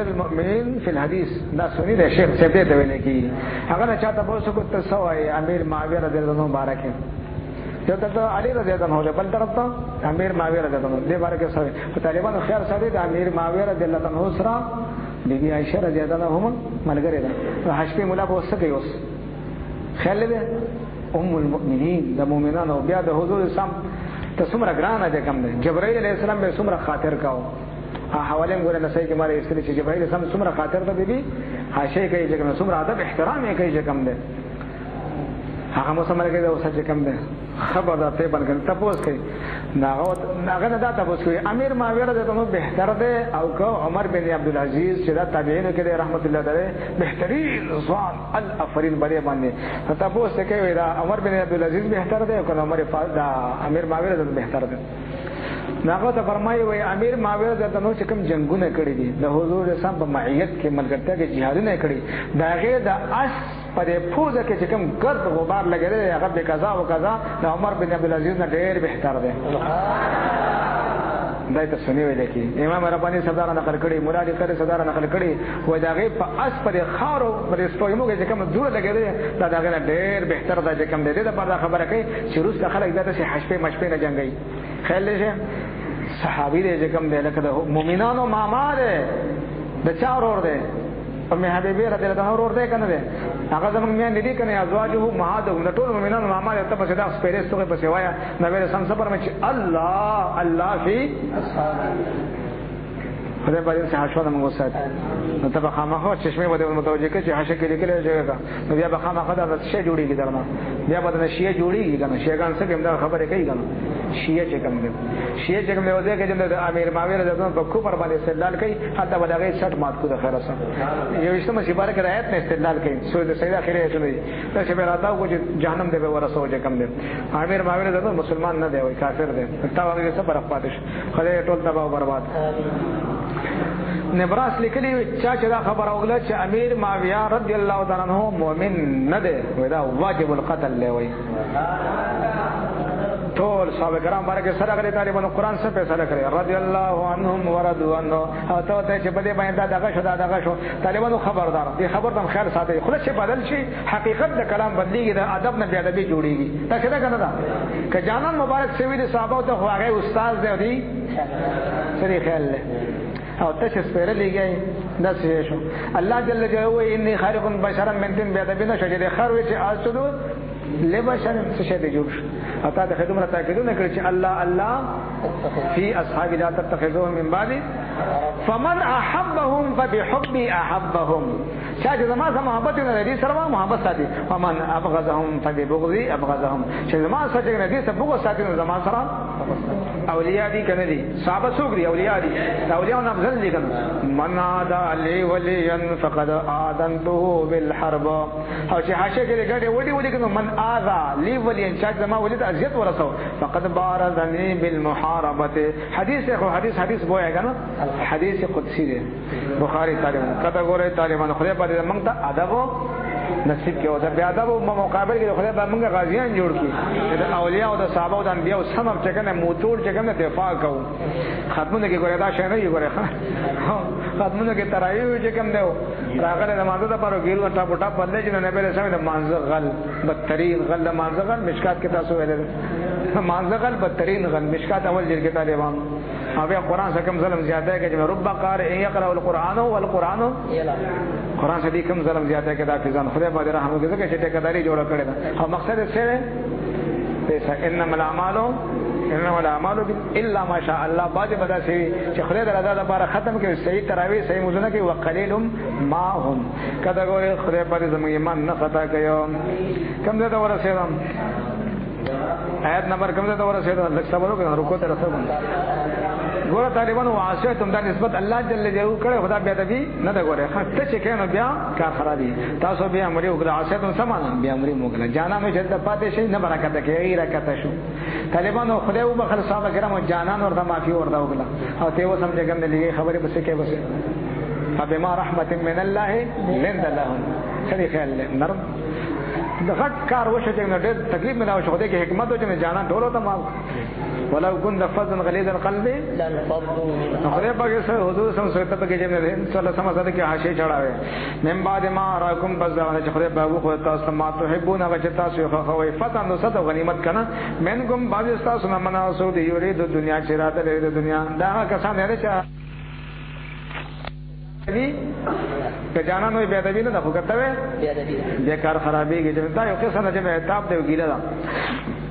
المؤمنین فی الحدیث دا سنی ده شیخ صاحب دې ته ویل کی هغه نه چاته پوسو کو تسوای امیر معاویه رضی الله عنه مبارک یو ته علی رضی الله عنه بل طرف ته امیر معاویه رضی الله عنه دې بارک سره په طالبانو خیر سره د امیر معاویه رضی الله عنه سره بیبي عائشہ رضی الله عنها ملګری ده حشفی مولا په وسه کې اوس خیال دې ام المؤمنین د مؤمنانو بیا د حضور سم ته څومره ګرانه ده کوم ده جبرائیل علیه السلام به څومره خاطر کاو حواله موږ نه صحیح کې ماره استری چې جبرائیل سم څومره خاطر ته بیبي عائشہ کوي چې کوم څومره ادب احترام یې کوي چې کوم ده هغه مو سمره کې ده اوس چې کوم ده خبر ده ته باندې تاسو کوي ناغه نه دا تاسو کوي امیر معاویه رضی الله عنه بهتر ده او کو عمر بن عبد العزيز چې دا تابعین کې ده رحمت الله علیه بهترین ځوان الافرین بری باندې تاسو کوي دا عمر بن عبد العزيز بهتر ده او عمر دا امیر معاویه رضی الله بهتر ده ناغه ته فرمایي وای امیر معاویه رضی الله عنه چې کوم جنگونه کړی دي د حضور سم په معیت کې ملګرتیا کې جهادونه کړی داغه د اس پر فوزه کې چې کوم ګرد غبار لګیدل هغه به قضا او قضا د عمر بن عبد العزيز نه ډېر بهتر دی دای ته سنی ویل کی امام ربانی صدر نقل کړي مرادی قری صدر نقل کړي و داغه په اس پر خارو پر استویمو کې چې کوم دور لګیدل دا داغه ډېر بهتر دی چې کوم دی د پر خبره کوي چې روس خلک دته شي حشپه مشپه نه جنگي خیال لشه صحابی دې کوم دی لکه د مؤمنانو ماما دی د چا ورور دی او مې حبیبی رضی الله عنه ورور دی کنه دی هغه زمونږ مې ندی کنه ازواجه مهادو د ټول مؤمنانو ماما ته په صدا سپیرس ته په سیوایا نبی رسول صبر مې الله الله فی اصحاب خدای باندې څه حشوه موږ وسات نو ته خامخا چشمه بده متوجه کې چې حشه کې لیکل جوړه نو بیا خامخا دا شی جوړیږي درنه بیا بدن شی جوړیږي کنه شیګان څه کوم دا خبره کوي کنه شی چې کوم دی شی چې کوم دی وځي کې د امیر معاویه رضی الله عنه په کوپر باندې استدلال کوي حتی بدغه 60 مات کو د خیر سره یو اسمه چې بارک آیت نه استدلال کوي سورۃ سیدہ اخره ته دی دا چې به راځو چې جهنم دی به ورسو چې کوم دی امیر معاویه رضی الله مسلمان نه دی وای کافر دی تا هغه څه برخ پاتش خدای ټول تباہ او برباد نبراس لیکلی چا چې دا خبر اوغله چې امیر معاویه رضی الله تعالی عنہ مؤمن نه دی ودا واجب القتل لوي ټول صحابه کرام بارک سره غلي طالبانو قران څخه فیصله کړی رضی الله عنهم ورضوا عنه او ته چې بده باندې دغه شو طالبانو خبردار دي خبر تم خیال ساتي خو چې بدل شي حقیقت د کلام بدلیږي د ادب نه بیا ادبي جوړیږي تا څه کنه دا ک جانان مبارک سوي دي صحابه ته خو هغه استاد دی سری خیال له او تاسو سپیره لګي دا څه شو الله جل جلاله اني خالق بشرا من طين بيدبنا شجره خروي چې اسدو لبشر څه شه دي جوړ او تا ته خدمت تاکیدونه کړی چې الله فی اصحاب لا تتخذوهم من بعد فمن احبهم فبحبي احبهم چې زما محبت نه لري سره محبت ساتي ومن ابغضهم فببغضي ابغضهم چې زما سره نه دي څه بغض ساتي نو زما سره اولیاء دي کنه دي صحابه څوک دي اولیاء دي اولیاء نه افضل دي کنه من عاد علی ولیا فقد اذنته بالحرب او چې حاشیه کې لګړې وډي کنه من اذا لی ولیا چې زما ولید اذیت ورسو فقد بارزنی بالمحاربه حدیث بویا کنه حدیث قدسی دی بخاری طالبان کته ګوره طالبان خدای په دې موږ ته ادب نصیب کې او د بیا ادب په مقابل کې خدای به موږ غازیان جوړ کړي د اولیاء او د صحابه او د انبیاء او سمم چې کنه موتور چې کنه دفاع کوو خدمت کې ګوره دا شی نه ګوره خدمت کې ترایو چې کوم دیو راغله نمازه ته پرو ګیرو ټاپ ټاپ بدلې چې نه به سمې د مانزه غل بدترین غل د مانزه غل مشکات کې تاسو ویل مانزه غل بدترین غل مشکات اول جلګه طالبان او بیا قران څخه کم ظلم زیاته کې چې رب قارئ يقرأ القرآن والقرآن قران څخه کم ظلم زیاته کې دا فزان خدای باندې رحم وکړي چې ټیکداري جوړ کړي او مقصد یې څه دی انما الاعمال الا ما شاء الله باج بدا سی چې خدای درته لپاره ختم کړي صحیح تراوی صحیح مزونه کې وقلیل ما هم کدا ګوره خدای په دې زموږ ایمان نه خطا کوي کم زه دا ورسېدم آیت نمبر کم زه دا ورسېدم لکه صبر وکړه رکوع ته رسېدم ګوره طالبانو واسه تم دا نسبت الله جل جلاله کړه خدا بیا دې نه دا ګوره ته چې کینو بیا کار خرابي تاسو بیا امر وکړه واسه تم سامان بیا امر موکله جانانو چې د پاتې شي نه برکت کې غیر کته شو طالبانو خدای او بخل صاحب کرام جانان ورته معافي ورته وکړه او ته و سمجه کوم دې خبره بس کې بس فبما رحمت من الله لند لهم سړي خیال نرم د غټ کار وشو چې نو ډېر تکلیف مې راو شو دې کې حکمت او چې جانان ټولو ته ما ولو كنت فظا غليظ القلب خدای پاک سره حضور سم سوته پکې چې نه صلی الله علیه وسلم کې حاشیه چڑھاوي من بعد ما راکم پس دا چې خدای پاک خو تاسو ما تحبون هغه چې تاسو خوښوي فتن نو ست غنیمت کنه منکم بعض تاسو نه مناسو دی یرید دنیا چې راته د دنیا دا کسان نه چې که جانان وي بیا د وینې د فکرته وي بیا کار خرابېږي چې دا یو قسم چې مهتاب دی ګیله ده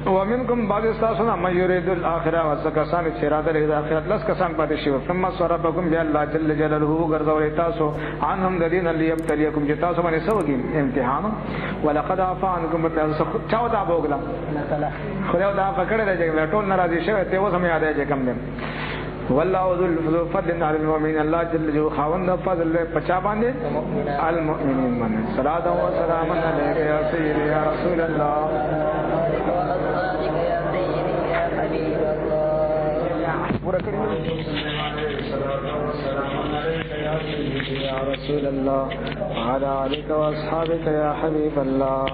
ومنکم بعض تاسو نه یرید الاخره وسکسان چې راته د اخرت لس کسان پاتې شي ثم صرفکم بیا الله جل جلاله ګرځولې تاسو عنهم الذين ليبتليكم چې تاسو باندې سوګي امتحان ولقد عفا عنكم تاسو چاو دا بوګلا خدای دا پکړه دی ټول ناراضي شوی ته اوس هم یاد دی کوم دی والله ذو فضل على المؤمنين الله جل جلاله خاوند فضل پچا باندې المؤمنين من صلاه و سلام عليك يا سيدي يا رسول الله يا رسول الله وعلى آلك واصحابك يا حبيب الله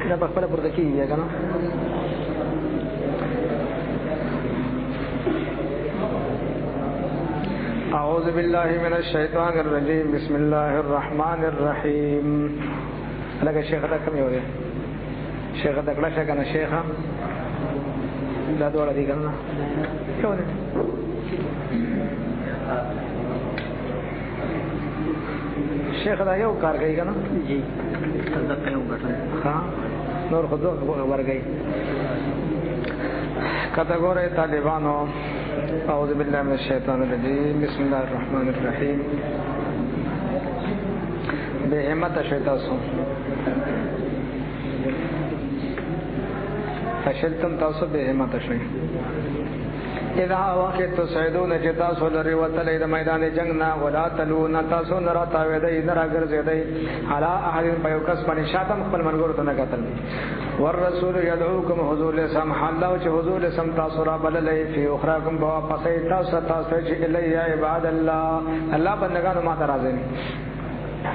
دا بخبره پرته کیږي کنه أعوذ بالله من الشيطان الرجيم بسم الله الرحمن الرحيم لك الشيخ ده كم يوري الشيخ ده كلا شيخ أنا شيخا لا دولا دي كنا يوري الشيخ ده يو كار گئی كنا جی صدق يو بٹن हाँ نور خود ور گئی کتگوری طالبانو أعوذ بالله من الشيطان الرجيم بسم الله الرحمن الرحيم بهمت شیطاسو فشلتم تاسو بهمت شي اذا واقع تسعدون جتاسو لري وتلې د میدان جنگنا ولا تلون تاسو نرا تاویدای نرا ګرځیدای علا احد پيوکس باندې شاتم خپل منګور ته نه قتل والرسول يدعوكم حضور لسم الله چې حضور لسم تاسو را بللې فی اخراکم واپس تاسو چې الی عباد الله الله بندگانو ما درازه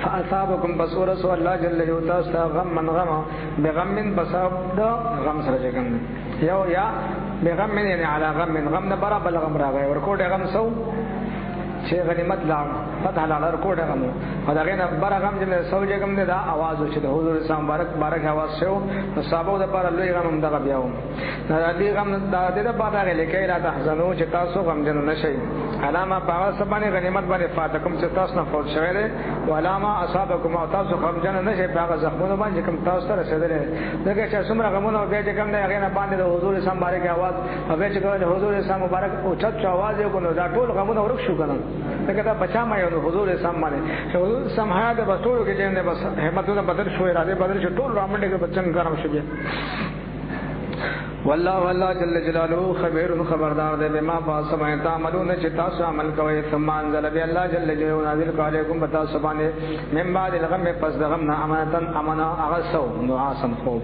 فاصابكم بصور رسول الله جل جلاله تاسو غم من غم بغم بسبب غم سره جګم یو یا بغم یعنی علی غم نه برابر غم راغی ورکوټ غم سو چې غنیمت لا فتح لا ورکوټ غم او دا غنه بر غم چې سو جګم نه دا आवाज چې د حضور سم بارک आवाज شو صحابه د پر لوی غم دغه بیاو دا دې غم د دې د بعد هغه لیکي را تحزنو چې تاسو غم جن نشئ علامه پاغه سبانه غنیمت باندې فاتکم چې تاسو نه فوت شوی دی علامه اصحابکم او تاسو غم جن نشئ پاغه زخمونه باندې کوم تاسو سره رسیدل دغه چې څومره غمونه به چې کوم نه هغه باندې د حضور سم بارک आवाज هغه چې د حضور سم مبارک او چت आवाज یو کو دا ټول غمونه ورک شو کنه دغه دا بچا ما یو حضور سم باندې حضور سم حیا د بسټو کې چې نه بس همتونه بدل شوې را دي بدل شو ټول رامنډه کې بچن ګرم شوی والله جل جلاله خبير خبردار ده بما فاسما تعملون چې تاسو عمل کوي ثم انزل بي الله جل جلاله نازل علیکم بتا سبحانه من بعد الغم پس دغم نه امنا اغسو نعاسن خوب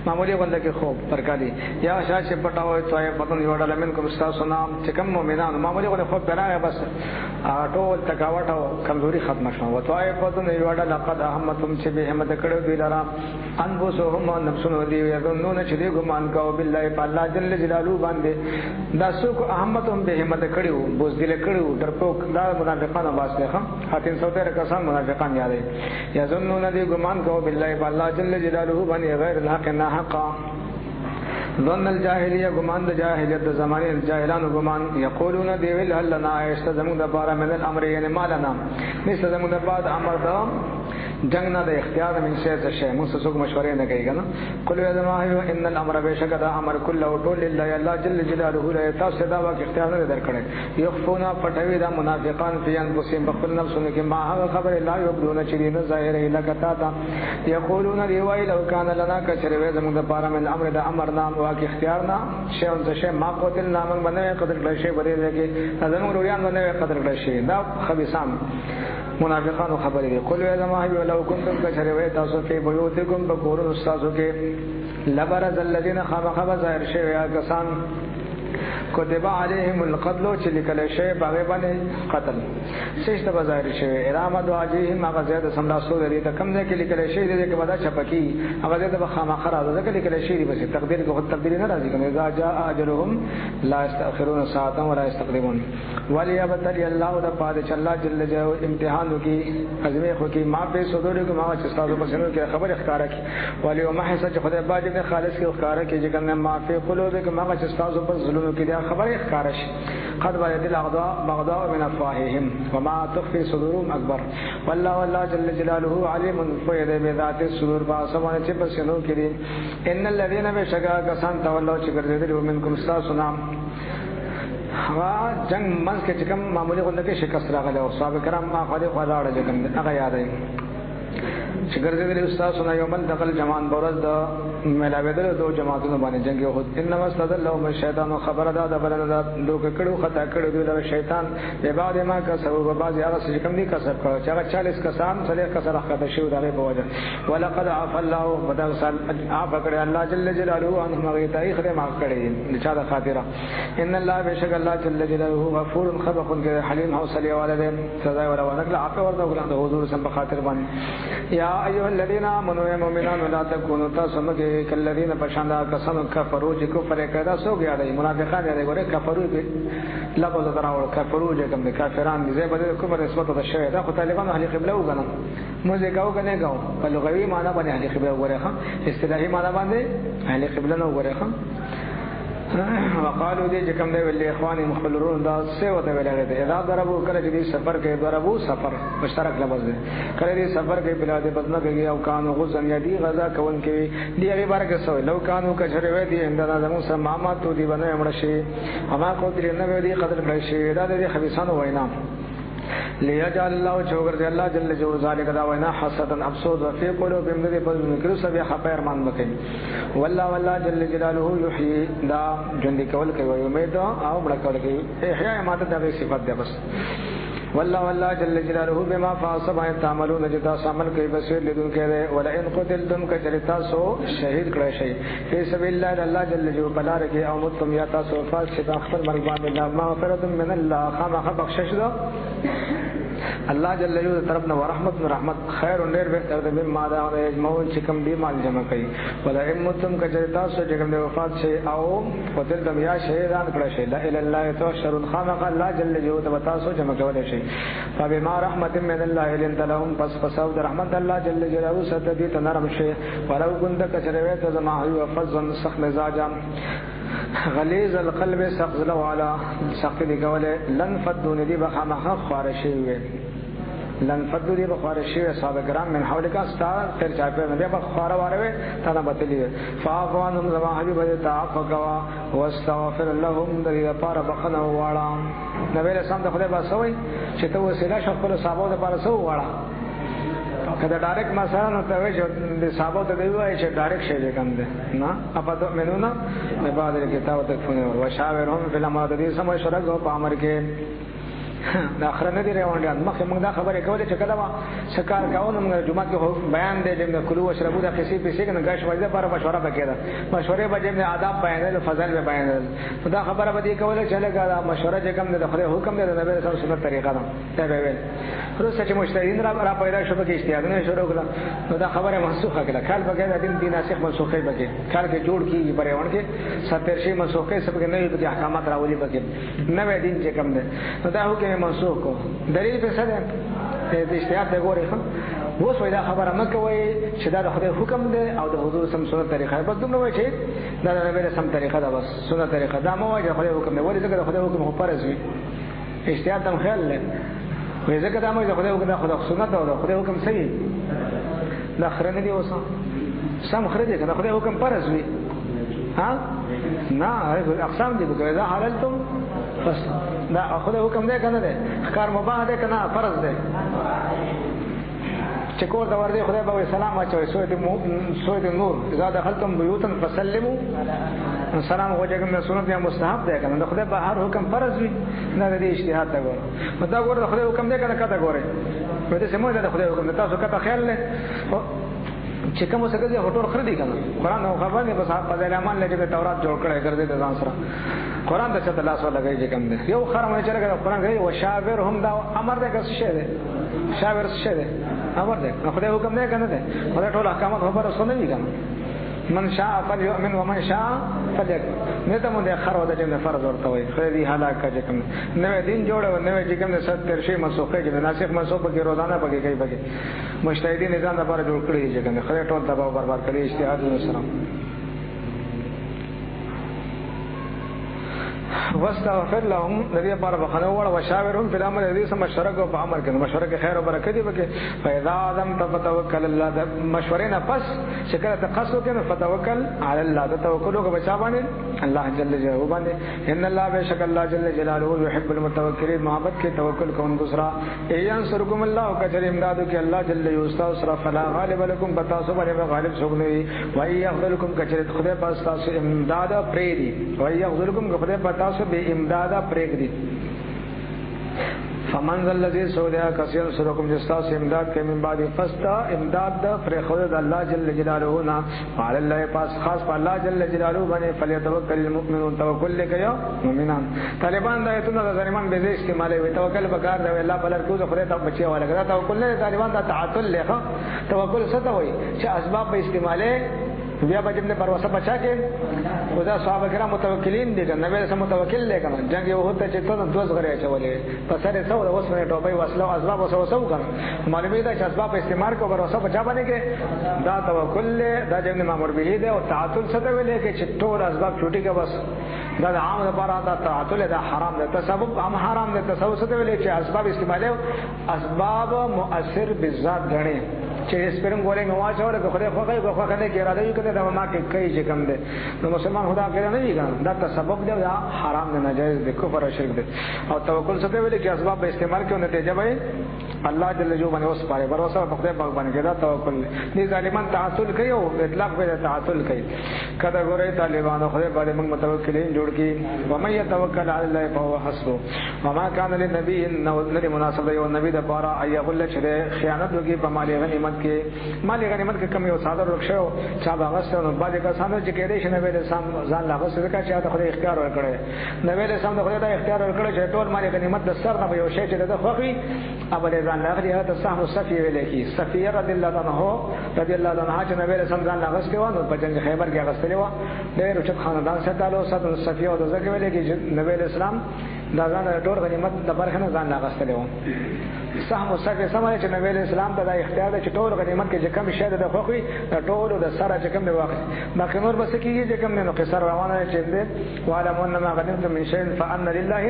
معمولی غونډه کې خوب ترکالی یا شاش پټاوي توای پتن یوډل منکم تاسو نام چې کوم مؤمنان معمولی غونډه خوب پیراغه بس ټول تکاوټ او کمزوري ختم شوه وتوای پتن یوډل لقد احمتم چې به همت کړو دی لرا انفسهم نفسون دی یظنون چې دی ګمان کاو بالله الله جل جلاله باندې دا څوک احمدهم به همت کړو بوزدل کړو درپوک دا منافقان واسطه ښه 313 کسان منافقان یادې یظنون دی ګمان کاو بالله الله جل جلاله باندې غیر الحق نه حق ظن الجاهلیه ګمان د جاهلیت د زمانه جاهلان ګمان یقولون دی ویل هل لنا استزمون د بار من الامر یعنی مالنا نستزمون د بعد امر دا جنگ نه د اختیار من شی څه شی موږ څوک مشورې نه کوي کنه قل یا ما ان الامر بشک دا امر كله ټول لله الله جل جلاله لا تاسو دا واک اختیار نه درکړي یخفونا پټوي دا منافقان فی انفسهم بخل نفسونه کې ما هغه خبر لا یبدون چې نه ظاهر الا کتا یقولون ریوای لو کان لنا کچر وې زموږ د پاره من امر دا امر نام واک اختیار نه شی او څه ما قتل نامن باندې قدر کړی شی بده کې اذن رویان باندې قدر کړی شی دا خبيسان منافقان خبرې دي قل یا ما لو کنتم کشروی تاسو فی بیوتکم بکورن استاسو کې لبرز الذین خامخ ظاهر شوی کسان كتب عليهم القتل چې لیکل شي باغ باندې قتل سشت بظاهر شي ارامه دواجهم هغه زیاده سملاسو لري ته کم ځای کې لیکل شي دې کې بدا چپکی هغه زیاده بخامه خراب ده کې لیکل شي بس تقدیر کو تبدیل نه راځي کنه اذا جاء اجلهم لا يستاخرون ساعه ولا يستقدمون وليبتلي الله تعالی چې الله جل جلاله امتحان وکي ازمه خو کې ما په صدور کې ما چې تاسو په سنو کې خبر اختیار کی ولی وما حس چې خدای باج نه خالص کې اختیار کې چې کنه ما په قلوبکم ما چې تاسو په ظلم کې دا خبر اختیار شي قد بلد الاغضاء بغضاء من افواههم وما تخفي صدورهم اكبر والله جل جلاله عليم بذات الصدور باسمانه چې په سنو کې دي ان الذين بشکا کسان تولوا چې ګرځېدل منکم استاسنا هغه جنگ منځ کې چې کوم معمولی غونډه کې شکست راغله او صاحب کرام ما خالق ولاړ جګم هغه یادای چې ګرځېدل استاسنا یومن دخل جمان بورز د ملاویدل دو جماعتونو باندې جنگ یو انما استدلهم الشیطان خبر دا بلدا دوک کړو خطا کړو د شیطان به بعد ما کا سبب بعض هغه چې کوم دي کسب کړو چې هغه 40 کسان سره کسر راخته شو دغه په وجه ولقد عف الله بدل سال عف کړی الله جل جلاله ان هغه تاریخ دې ما کړی نشاده خاطره ان الله بشک الله جل جلاله غفور خبق حلیم حوصله والده سزا ولا ونکل عفو ورته ګلان د حضور سم خاطر باندې یا ایها الذين امنوا يا مؤمنان لا تكونوا تاسمګه کلذین پشاندا کسان کفرو چې کفر کړه سو غیا دی منافقان دی ګوره کفرو به لفظ دراول کفرو چې کوم کافران دي زه به کومه نسبت ده شوی دا خو طالبان اهل قبله وګڼم موږ گاو کنه گاو په لغوي معنی باندې اهل قبله وګوره ښه اصطلاحي معنی باندې اهل قبله نه وګوره ښه وقالو دې چې کوم دی ول اخوان مخبلرون دا څه وته ویل دي دا ضربو کله چې سفر کې ضربو سفر مشترک لفظ دی کله دې سفر کې بلاد بدنه کې او کانو غزن یدي غزا کون کې دی هغه بار کې سو لو کانو کچره وې دي انداز زمو سمامات دي باندې امر شي اما کو دې نه وې دي قدر کړی شي دا دې خبيسانو وینا ليجعل الله چوغر دې الله جل جلاله ذالک دا وینا حسدا افسود وفي قلوبهم دې په ذکر سبي خبر مان وکي والله جل جلاله يحيي دا ژوند کول کوي امید او مړ کول کوي احیاء ماته د صفات ده بس والله جل جلاله بما فاصب تعملون جدا عمل کوي بصیر لیدون کړي ولا ان قتلتم کجرتا سو شهید کړی شي په سبیل الله جل جلاله بلار کې او متم یا تاسو فاس چې خپل مرګ باندې الله مغفرت من الله خامخ بخشش ده الله جل جلاله طرفنا ورحمت رحمت خیر و نیر بهتر ده مما دا اجمعون چې کوم دی مال جمع کوي ولا امتم کجرتا سو چې کوم دی وفات شي او قتلتم یا شهیدان کړی شي لا اله الا الله توشر خامخ الله جل جلاله تاسو جمع کول شي فبما رحمت من الله لنت لهم پس او رحمت الله جل جلاله ستدي تنرم شي ولو كنت كشرويت زما هو فضل سخ مزاجا غلیظ القلب سقزل والا سقل کوله لن فدون دی بخامخ خارشی وي لن فدون دی بخارشی صاحب کرام من حولک استا تر چاپه نه بخار واره تا بتلی فاقوانهم زما حبیب تعفقوا واستغفر لهم دی پار بخنه واړه نبی رسول د خدای باسوي چې ته وسیله شخص صحابه د پار سو واړه کله ډایرکټ مثلا نو ته وایي چې صحابه ته دی وایي چې ډایرکټ شی کوم ده نه اپا ته منونه نه بعد کتاب ته فونه وشاورهم فی الامر دې سم شرک او امر کې دا اخر نه دی روانه مخه موږ دا خبره کوله چې کله شکار کاونه موږ جمعه کې بیان دی چې کلو وشربو د قصې په څیر نه غاښ وځه پر مشوره وکړه مشورې به د آداب بیانول فضل به بیانول دا خبره به دی کوله چې لګا مشوره چې کوم د خدای حکم دی د نبی رسول سنت طریقه ده دا به ویل روسه چې مشترین را پیدا شو په کې اشتیاق نه شروع کړه نو دا خبره منسوخه کړه کال به د دین ناسخ منسوخه به کال کې جوړ کی پرېون کې 70 شي منسوخه سب کې نوې د احکامات راولي به نوې دین چې کوم دی نو دا حکم منسوخ کو دلیل په څه ده د اشتیاق د ګوري خو اوس وای دا خبره مکه وای چې دا د خدای حکم دی او د حضور سم سنت طریقه بس دومره وای چې دا د نبی سم طریقه ده بس سنت طریقه دا مو وای د خدای حکم دی ولې ځکه د خدای حکم خو فرض وي اشتیاق تم خیال له وای ځکه دا مو د خدای حکم د خدای سنت او د خدای حکم صحیح دا خرنه دی اوس سم خرده کنه خدای حکم فرض وي ها نه اقسام دي بګه دا حلالتم بس دا خدای حکم دی کنه ده کار مباح ده کنه فرض ده چې کور دا ورده خدای به سلام اچوي سوره نور اذا دخلتم بيوتا فسلموا سلام وجهکم سنت یا مستحب ده کنه دا خدای به هر حکم فرض وي نه د اجتهاد ته ګور دا ګور خدای حکم دی کنه کته ګوره په دې سمو دا خدای حکم تاسو کته خیال له چې کوم څه کوي هټور خردي کنه قران نو خبر نه بس په دې امان لګي ته تورات جوړ کړي ګرځي د ځان سره قران د څه لاس ولا لګي چې کوم دی یو خر مې چرګ قران کوي او شاورهم دا امر دې کس شه دی شاور شه دی امر دې نو خدای حکم نه کنه دی خدای ټول احکامات خبره سنوي وی کنه من شاء فليؤمن ومن شاء فليكفر نه ته مونږه خر ودا چې فرض ورته وي خدای هلاک کړي کوم نو دین جوړ او نو چې کوم 70 شي مسوخه کې ناسخ مسوخ کې روزانه پکې کوي پکې مجتهدین نظام لپاره جوړ کړی چې کوم خدای ټول تباہ او برباد کړي اجتهاد وسره واستغفر لهم الذي بار بخنه وړ وشاورهم في الامر الذي سم مشورک او امر کې مشورک خیر او برکت دی پکې فاذا اعظم توکل الله د مشورې پس شکر تقصو کې فتوکل علی الله توکل او بچا باندې الله جل جلاله باندې ان الله بشک الله جل جلاله يحب المتوکلین محبت کې توکل کون دوسرا ينصركم الله کجر امداد کې الله جل یوستا فلا غالب لكم بتاسو باندې غالب څوک نه وي وای يغفلكم کجر خدای پاس تاسو امداد پرې دی وای يغفلكم خدای پاس تاسو به امداد پرېګ دي فمن ذا الذي سودیا کسین سرکم جستاس امداد کې من بعد فستا امداد د پر خود الله جل جلاله نا قال الله پاس خاص په الله جل جلاله باندې فلیتوکل المؤمنون توکل لکیا مؤمنان طالبان د ایتونه د ظالمان به دې استعمال وي توکل بکار دی الله بلر کو خو ته بچي والا کړه توکل نه طالبان د تعاتل له توکل څه ته وي چې اسباب به استعماله بیا به جمله بروسه بچا کې خدا صحابه کرام متوکلین دي کنه نبی سم متوکل دی کنه جنگ یو هوته چې ته دوز غره چولې پسره څو د وسونه ټوبې وسلو اسباب وسو کنه معلومه ده چې اسباب استعمال کو بروسه بچا باندې کې دا توکل دا جمله مامور به دی او تعاتل څه ته ویلې کې چې ټول اسباب چوټي کې بس دا عام لپاره دا تعاتل دا حرام ده تسبب هم حرام ده تصوف څه ته ویلې چې اسباب استعمال اسباب مؤثر بالذات غني چې سپرم ګولې نو واچوره کو خدای خوخه نه کې اراده وکړي دا ما کې کوي چې کم ده نو مسلمان خدا کې نه وی دا تسبب دی دا حرام نه ناجایز دی کفر او شرک دی او توکل څه ته ویل چې اسباب به استعمال کوي نتیجه به الله جل جلاله باندې اوس پاره باور په خدای پاک باندې دا توکل دي ظالمان تعاتل کوي او اطلاق به تعاتل کوي کله ګورې طالبانو خدای باندې موږ متوکلین جوړ کی و من يتوکل علی الله فهو حسبه وما كان للنبي ان الذي مناسب یو نبی د پاره ایغل چې خیانت وکي په مال غنیمت کې مال غنیمت کې کم یو صادر رخصو چا باغسته نو باندې کا ساده چې کېدې شنه ویل سم ځان لا غسه کا چې خدای اختیار ورکړي نو ویل سم د خدای اختیار ورکړي چې ټول مال غنیمت د سر نه یو شی چې د خوخي ابل ځان لا غري هغه صحن صفی ویل کی صفیه رضی الله عنها چې نو ویل سم ځان لا غسه و نو په جنگ خیبر کې غسه و ډېر چې خاندان ساتلو صد صفیه او د زګ ویل کی نبی اسلام دا ځان ټول غنیمت د برخه نه ځان لا غسه و صحن صفی سمای چې نبی اسلام د اختیار د ټول غنیمت کې کم شی د خوخي د ټول د سره چې کم دی واقع باقي نور بس کېږي چې کم نه قصر روانه چې دې وعلمون ما غنمتم من شيء فان لله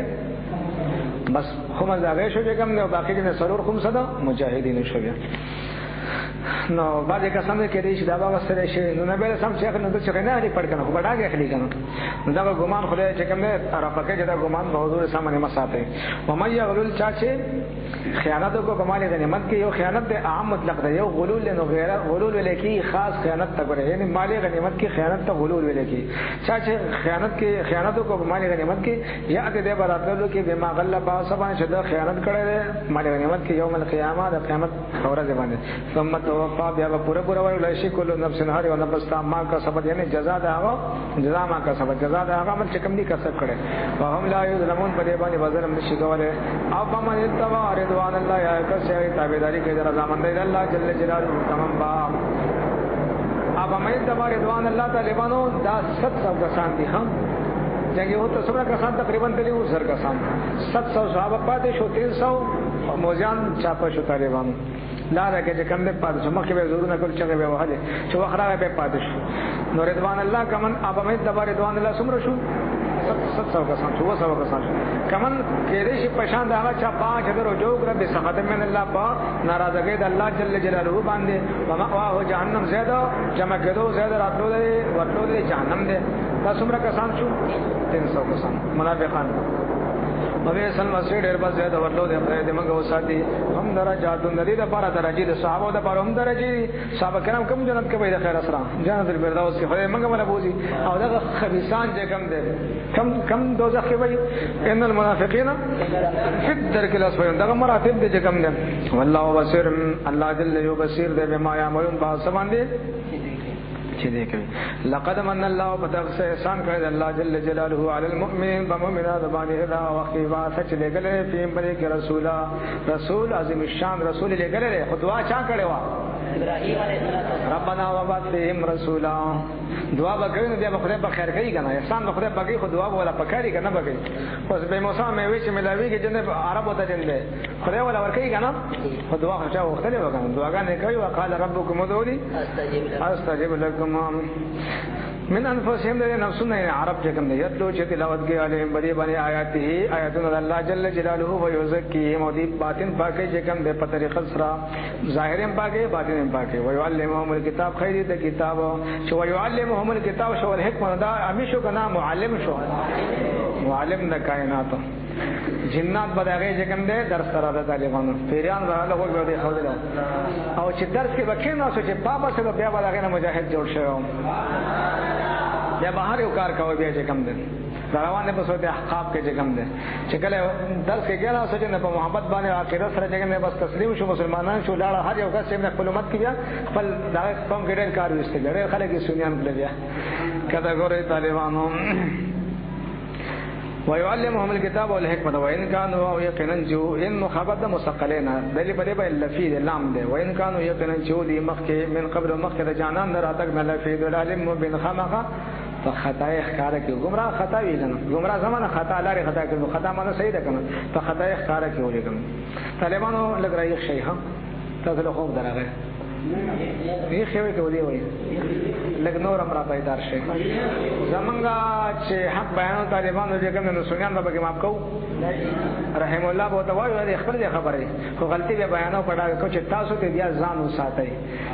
بس هم زاغه شو چې کم نه باقي نه سرور کوم صدا مجاهدین شو بیا نو باندې قسم کې دې چې دا باغ سره شي نو نه به سم شیخ نه څه نه لري پړ کنه وړاګه خلی کنه دا ګمان خدای چې کوم نه رافقه چې دا ګمان په حضور سامنے مساته و مې غلول چا چې خیانت کو کمال غنیمت کې یو خیانت د عام مطلق ده یو غلول نه غیر غلول لکی خاص خیانت ته ګره یعنی مال غنیمت کې خیانت ته غلول لکی چا چې خیانت کې خیانت کو کمال غنیمت کې یا دې براتلو کې بما غلب سبحان شد خیانت کړي مال غنیمت کې یوم القیامه د قیامت ورځ باندې ثم توفا بیا پورا ورول شي کول نفس هر یو نفس ما کا سبب یعنی جزاء دا جزاء ما کا سبب جزاء دا هغه چې کوم دي کسب کړي فهم لا یظلمون په دې باندې وزن نشي کوله او فمن اتبع رضوان الله یا کسي تابعداري کوي در رضا مند الله جل جلاله تمام با اب مې اتبع رضوان الله طالبانو دا 700 کسان دي هم جنگي هو څومره کسان تقریبا دلی و سر کسان 700 صحابه پاتې شو 300 موجان چاپه شو طالبانو لا راکه چې کوم دې پاتې شو مخکې به زورونه کول چې به وهله چې وخره به پاتې شو نو رضوان الله کمن اب مې اتبع رضوان الله څومره شو 700 کسان 200 کسان کمن کېدې شي پښان دا چا 5 درو جوګ رب سخط من الله با ناراضګي د الله جل جلاله باندې ومأواه جهنم زیاده جمع کېدو زیاده راتلو دې ورتلو دې جهنم دې دا څومره کسان شو 300 کسان منافقان وبئس المصير ډېر بس ځای د ورلو دی خدای دې موږ وساتي. هم درجات لري د پاره درجې د صحابه د پاره هم درجې صحابه کرام کوم جنت کې به د خیر سره جنت الفردوس کې خدای موږ ولا بوزي او دغه خبيثان چې کم دي کم دوزخ کې وي ان المنافقین فی الدرک الاسفل دغه مراتب دي چې کم دي. والله بصیر الله جل یو بصیر دی بما یعملون با سبحان دي چې دې کوي. لقد من الله بتغس احسان کړی الله جل جلاله علی المؤمنین بمؤمنات باندې دا وقیبا سچ لګلې فیم بری کې رسول عظیم الشان رسول لګلې خدوا چا کړي وا ابراهیم علیه السلام ربنا وبعث فيهم رسولا دعا وکړي نو بیا خدای په خیر کوي کنه احسان په خدای بګي خو دعا ولا پکاري کنه بګي اوس به موسی مې وی چې ملاوي کې جنب عربو ته جنبه خدای ولا ور کوي کنه خو دعا خو چا وختلې وکړه دعاګانې کوي وقال ربكم ادعوني استجب لكم من انفسهم دې نفسونه عرب چې کوم دي یتلو چې تلاوت کې عليهم بری باندې آیاته آیاتونه الله جل جلاله و یزکیهم او دې باطن پاکي چې کوم دې په طریقه سره ظاهرین پاکي باطنین پاکي و يعلمهم الكتاب خیر دې کتاب چې و يعلمهم الكتاب شو الحکمت دا امیشو کنا معلم شو معلم د کائنات جنات بداغه چې کوم دې درس سره د طالبانو پیران رااله وګ دې خوله او چې درس کې وکینو چې پاپا سره بیا بداغه نه مجاهد جوړ شو یا بهر یو کار کوي بیا چې کم دي روانه په صورت احقاف کې چې کم دي چې کله درس کې ګاله سوچ نه په محبت باندې اخرت سره چې نه بس تسلیم شو مسلمانان شو لاړه هر یو کس نه خپل امت کې بیا خپل دا قوم کې ډېر کار وستل ډېر خلک یې سنیان کړل بیا کدا ګورې طالبانو ويعلمهم الكتاب والحكمه وان كانوا يقينا جو ان خبر مسقلين دلی په دې باندې لفظ لام ده وان كانوا يقينا جو دي مخکې من قبل مخکې د جانان راتک نه لفظ العلم بن خمقه فخطا اخکار کې گمراه خطا وی کنه گمراه زمانه خطا لري خطا کوي خطا معنی صحیح ده کنه فخطا اخکار کې ولې کنه طالبانو لګ راي شیخ تاسو له خوب درغه یې خوي کې ولې وایي لګ نور امر پیدار شي زمونږه چې حق بیان طالبانو چې کوم نو سنیان به کې ماپ کو رحم الله بو ته وایي خپل خبره خو غلطي به بیانو پډا کو چې تاسو ته بیا ځان وساتئ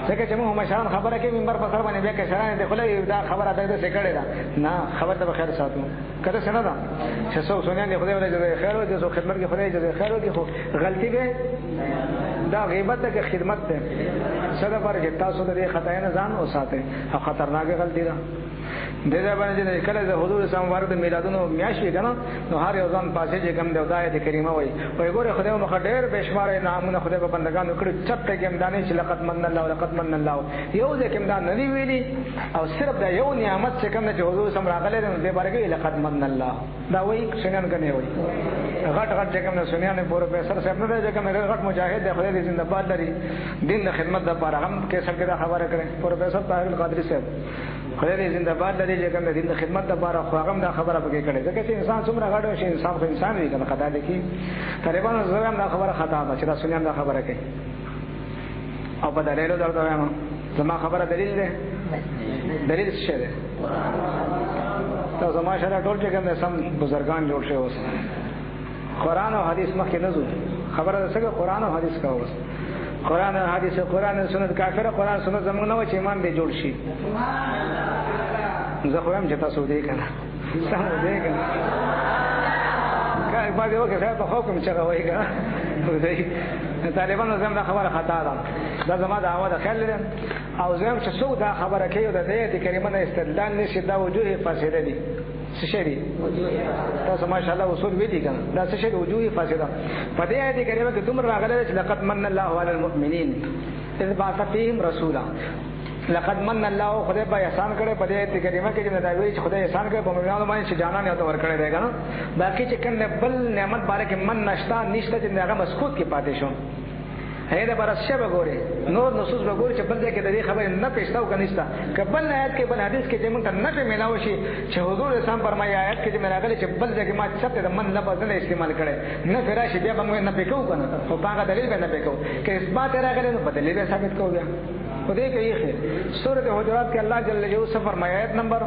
ځکه چې موږ مشران خبره کې منبر په سر باندې بیا کې شران دي خلای دا خبره ده څه کړي دا نه خبر ته خیر ساتو کله څنګه دا چې څو سنیان دي خدای ولې خیر او د خدمت کې خدای دې خیر او خو غلطي به دا غیبت ده خدمت ده سره پر چې تاسو د خطا نه ځان وساتئ او خطرناک غلطي ده د دې باندې چې کله د حضور صلی الله علیه وسلم میلادونو میاشي کنه نو هر یو ځان پاسه چې کوم د آیت کریمه وای وای ګوره خدای مخ ډېر بشمار نامونه خدای په بندگانو کړو چټه کې امدانې چې لقد من الله ولقد من الله یو ځکه امدان نه ویلي او صرف دا یو نعمت چې کوم چې حضور صلی الله علیه وسلم راغله دې بارے کې لقد من الله دا وای سنن کنه وای غټ غټ چې کوم سنیان پروفیسور صاحب نه دی کوم غټ مجاهد دی خدای دې زنده باد لري دین د خدمت لپاره هم کې څنګه دا خبره کړي پروفیسور طاهر القادری صاحب خدای دې زنده باد لري چې کوم دین د خدمت لپاره خو هغه دا خبره پکې کړي ځکه چې انسان څومره غټ شي انسان خو انسان وي کنه خدای دې کې طالبانو زغم دا خبره خطا ده چې رسولیان دا خبره کوي او په دلیل درته وایم زما خبره دلیل ده دلیل څه ده تاسو ماشاءالله ټول چې کوم سم بزرګان جوړ شوی اوس قرآن او حدیث مخکې نه زو خبره ده څنګه قرآن او حدیث کا اوس قرآن او حدیث قرآن او سنت کافر قرآن سنت زموږ نه و چې ایمان دې جوړ شي زه خو هم چې تاسو دې کنه سم دې کنه کله باندې وکړه په حکم چې راوي کنه طالبانو زم دا خبره خطا ده دا زما دعوه ده خل او زم چې څو دا خبره کوي د دې کریمه نه استدلال نشي دا وجوه فاسده دي څه شي دي تاسو ماشاءالله اصول ویلي کنه دا څه شي وجوه فاسده په دې آیت کریمه کې تمر راغله چې لقد من الله على المؤمنین اذ بعث فيهم رسولا لقد من الله خدای په احسان کړي په دې آیت کریمه کې چې دا ویلي چې خدای احسان کړي په مومنانو باندې چې جانان یو تور کړي دی کنه باقي چې کنه بل نعمت باره کې من نشتا نشته چې هغه مسکوت کې پاتې شو هدا برشه بګوري نور نصوص بګوري چې بل ځای کې د دې خبره نه پېښتاو کنيستا کبل آیت کې بل حدیث کې چې مونږ ته نه ملاوي شي چې حضور اسلام فرمایي آیت کې چې ملاګل چې بل ځای کې ما څه ته من لفظ نه استعمال کړي نه فراشي بیا موږ نه پېکو کنه او هغه دلیل به نه پېکو کې اثبات راغلی نو بدلیل به ثابت کوو بیا په دې کې یې سورۃ حجرات کې الله جل جلاله فرمایي آیت نمبر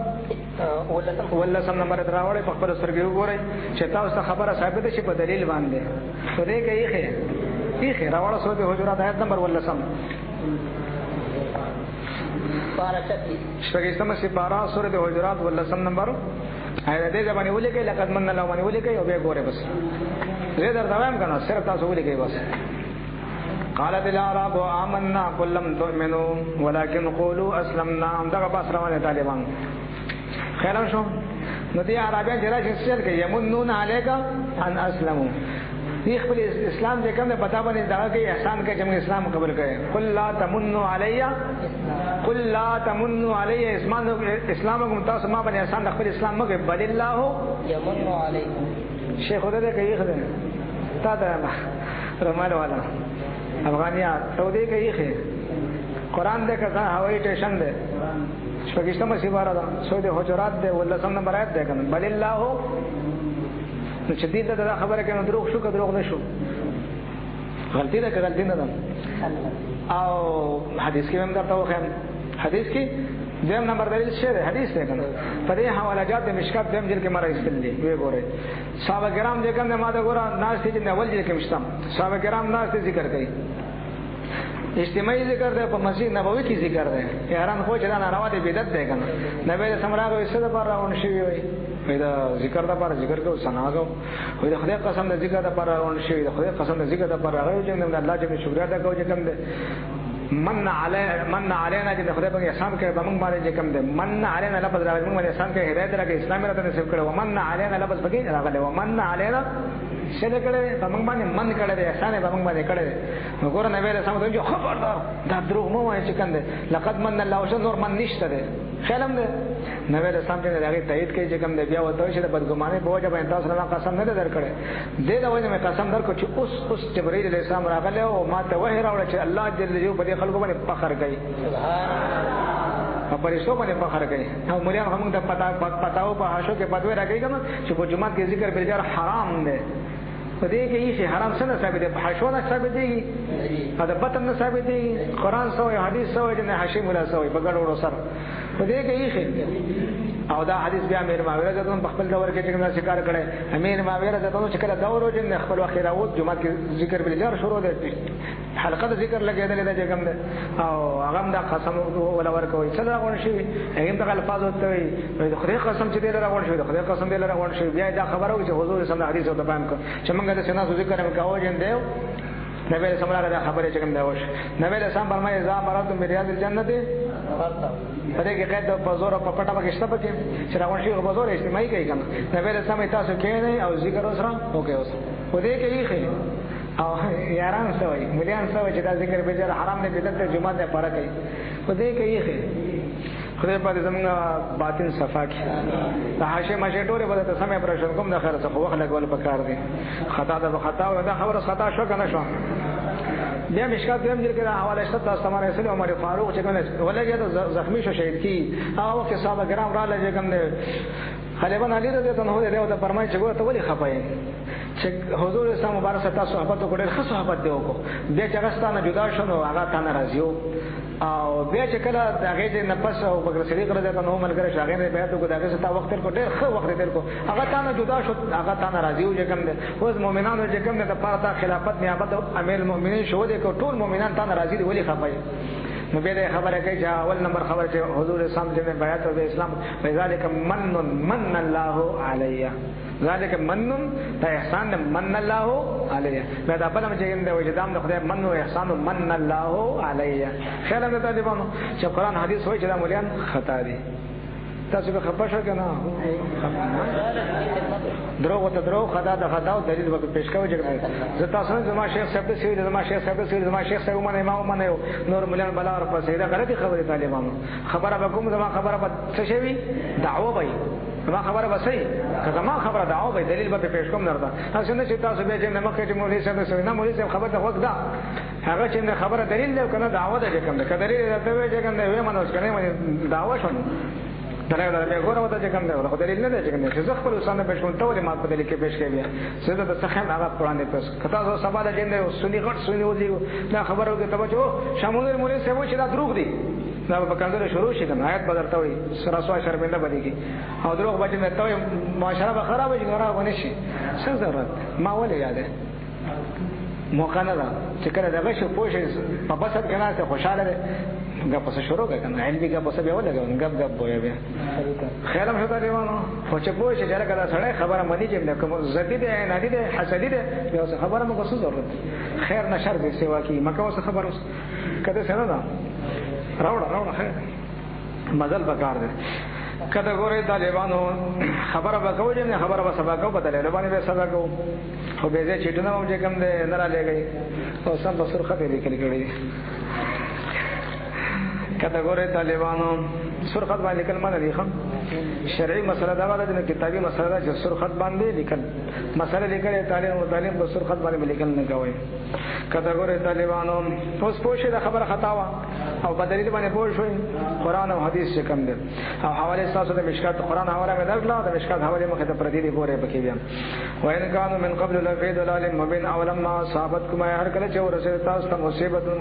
ولسم نمبر دراوړې په خپل سرګي وګورئ چې تاسو خبره ثابت شي په دلیل باندې په دې کې یې خیر راوړه سورۃ حجرات آیت نمبر ولسم شپږم سپارہ سورۃ حجرات ولسم نمبر هغه دې ځبانه ولي کوي لقد من الله باندې ولي کوي او به ګوره بس زه در دوام کنه صرف تاسو ولي کوي بس قالت الاعراب آمنا قل لم تؤمنوا ولكن قولوا اسلمنا دغه بس روانه طالبان خیرم شو نو دې عربیان جلا شل کوي یمنون علیک ان اسلموا دې خپل اسلام دې کوم پتا باندې دا کوي احسان کوي چې موږ اسلام قبول کړي قل لا تمنوا علی اسلام کوم تاسو ما باندې احسان خپل اسلام مګ بل الله یمن علیکم شیخ دې کوي خدای تا دا رمال والا افغانیا سعودي کوي خې قران دې کړه هوایي ټیشن دې شپږشتمه سیواره ده سعودي حجرات دې ولسم نمبر آیت دې کنه بل الله نو چې دې دا خبره کنه دروغ شو که دروغ نشو غلطی ده که غلطی نه ده او حدیث کې هم درته وخم حدیث کې دیم نمبر دلیل شه ده حدیث ده کنه په دې حواله جات مشکات دیم جل کې مره استللی وی ګوره صحابه کرام دې کنه ما دا ګوره ناس چې اول جل کې مشتم صحابه کرام ناس ذکر کوي اجتماعي ذکر ده په مسجد نبوي کې ذکر ده حیران خو چې دا ناروا دي بدعت ده کنه نبی رسول الله صلی الله علیه وسلم شي وي دا ذکر ده پر ذکر کو سناغو وي د خدای قسم ده ذکر ده پر اون شي د خدای قسم ده ذکر ده پر هغه چې الله جل شکر ادا کوي چې کوم ده من علینا چې خدای په احسان کوي به موږ باندې کوم ده من علینا لفظ راغلی موږ باندې احسان کوي هدایت راکړي اسلام راته نصیب کړو ومن علینا لفظ پکې راغلی ومن علینا شله کړه په موږ باندې من کړه دې احسان په موږ باندې کړه نو ګور نه ویل سم ته خبردار دا دروغ مو وایي چې کنده لقد من الله او نور من نشته ده خیالم ده نو ویل سم ته هغه تایید کوي چې کوم ده بیا وته چې د بدګمانه بوجه باندې تاسو نه قسم نه درکړي دې دا وایي مې قسم درکو چې اوس جبرائیل علیه السلام راغله او ما ته وحی راوړ چې الله جل جلاله په دې خلکو باندې فخر کوي په پرېښو باندې فخر کوي او مولیا هم د پتاو په حاشو کې پدوي راګي کنه چې په جمعه کې ذکر بلجار حرام ده په دې کې هیڅ حرام څه نه ثابت دی په حاشو نه ثابت دی دا بطن نه ثابت دی قران سوې حدیث سوې نه حاشم ولا سوې په ګډوډو سره په دې کې هیڅ او دا حدیث بیا امیر ماویه ځدون په خپل دور کې څنګه ذکر کړي امیر ماویه ځدون چې کله دور وجن خپل اخر او جمعه کې ذکر بلجار شروع دی حلقه ذکر لګیدل دا کوم ده او هغه دا قسم ولا ورکوي څه دا غون شي هغه د الفاظ ته وي د خدای قسم چې دې راغون شي د خدای قسم دې راغون شي بیا دا خبره وي چې حضور صلی الله علیه وسلم حدیث او د بیان کو چې موږ د سنا ذکر کوو جن دیو نبی رسول الله دا خبره چې کوم دا وش نبی رسول الله فرمایي ذا براتم بریاض الجنت پدې کې قید په زور په پټه کې شته پکې چې راغون شي په زور اجتماعي کوي کنه نبی رسول الله تاسو کې نه او ذکر وسره اوکې اوس په دې کې یې او یاران سوي مليان سوي چې دا ذکر به جره حرام نه بدعت جمعه ده فرق کوي په دې کې یې خدای په دې زموږ باطن صفا کې د حاشیه ماشه ټوله به ته سمې پرشن کوم د خیر څخه وخت لګول پکار دي خطا ده خطا او دا خبره خطا شو کنه شو بیا مشکات دیم جل کې حواله شته تاسو باندې رسول عمر فاروق چې کنه ولګي ته زخمی شو شهید کی هغه وخت صحابه کرام را لږه کوم نه خلیفہ علی رضی الله عنه له فرمایي چې ګوره ته ولي خپای چې حضور اسلام مبارک تاسو صحابت وکړل خو صحابت دی وکړو بیا چې غستانه جدا شونه هغه تانه راځيو او بیا چې کله هغه دې نفس او بکر صدیق رضی الله عنه ملګری شاګر دې بیا ته دغه ستا وخت تر کو ډېر خو وخت تر کو هغه تانه جدا شو هغه تانه راځيو چې کوم دې اوس مؤمنانو چې کوم دې د پاره خلافت نیابت امیر المؤمنین شو دې کو ټول مؤمنان تانه راځي دي ولي خپای نو به خبره کوي چې اول نمبر خبر چې حضور اسلام چې بیعت او اسلام ذالک من الله علیه ذالک من ته احسان من الله علیه دا په بل چې د وجدان د خدای من او احسان من الله علیه خیال نه ته دیوانو چې قرآن حدیث وایي چې دا مولان خطا دي تاسو به خپه شئ کنه دروغ ته دروغ خطا د خطا او دلیل به پیش کوي چې زه تاسو نه زما شیخ صاحب ته سوي زما شیخ صاحب ته سوي زما شیخ صاحب باندې امام باندې نور مولان بلا او په سیده غلطي خبره طالبانو خبره به کوم زما خبره به څه شي دعوه وي ما خبره به صحیح کله ما خبره دعوه به دلیل به پیش کوم نه راځه څنګه چې تاسو به چې نه مخکې چې مولوی صاحب سوي نه مولوی صاحب خبره ته وخت دا هغه چې خبره دلیل له کنه دعوه ده کوم ده کله دلیل ته وی چې کنه وې منوس کنه دعوه شونه دغه به ګوره وته چې کوم ده خو دلیل نه ده چې کوم څه خپل وسانه پېښ کوم ته ولې ما په دلیل کې پېښ کوي څه ده څه هم هغه قرآن دې پس کته زو سبا ده چې سنی غټ سنی ودی دا خبره وکړه ته چې شامل مولوی صاحب چې دا دروغ دي دا په کاندره شروع شي کنه آیت بدلته وي سراسو شرمنده بدیږي او دروغ بچ نه ته معاشره به خراب شي خراب ونشي څه ضرورت ما ولې یاده موقع نه ده چې کله دغه شو پوه شي په بسط کې نه خوشاله ده غپ څه شروع کړه علمي غپ څه به ولګو غپ بویا بیا خیالم شو طالبانو خو چې پوه شي چې کله سړی خبره مدي چې کوم زدي ده نه دي ده حسدي ده یو څه خبره مو څه ضرورت خیر نه شر دې سیوا کی مکه اوس خبر اوس کده سره ده راوړه خیر مزل پکار ده کته ګورې طالبانو خبره وکوي نه خبره به سبا کو بدلې لبانې به سبا کو خو به دې چټنه مو چې کوم دې نه را لګي او سم په سرخه به لیکل کړی کته ګورې طالبانو سرخت باندې لیکل معنی دی خام شرعي مسله دا ده چې کتابي مسله ده چې سرخت باندې لیکل مسله لیکل تعلیم په سرخت باندې لیکل نه کوي کته ګورې طالبانو اوس پوښي دا خبره خطا وا او بدلیل باندې پوه شوي قران او حدیث څخه کم دي او حواله تاسو د مشکات قران حواله مې درکړه د مشکات حواله مخه ته پردي دی ګوره پکې بیا وان كانوا من قبل لفي ضلال مبين او لما صابتكم هر کله چې ورسېد تاسو ته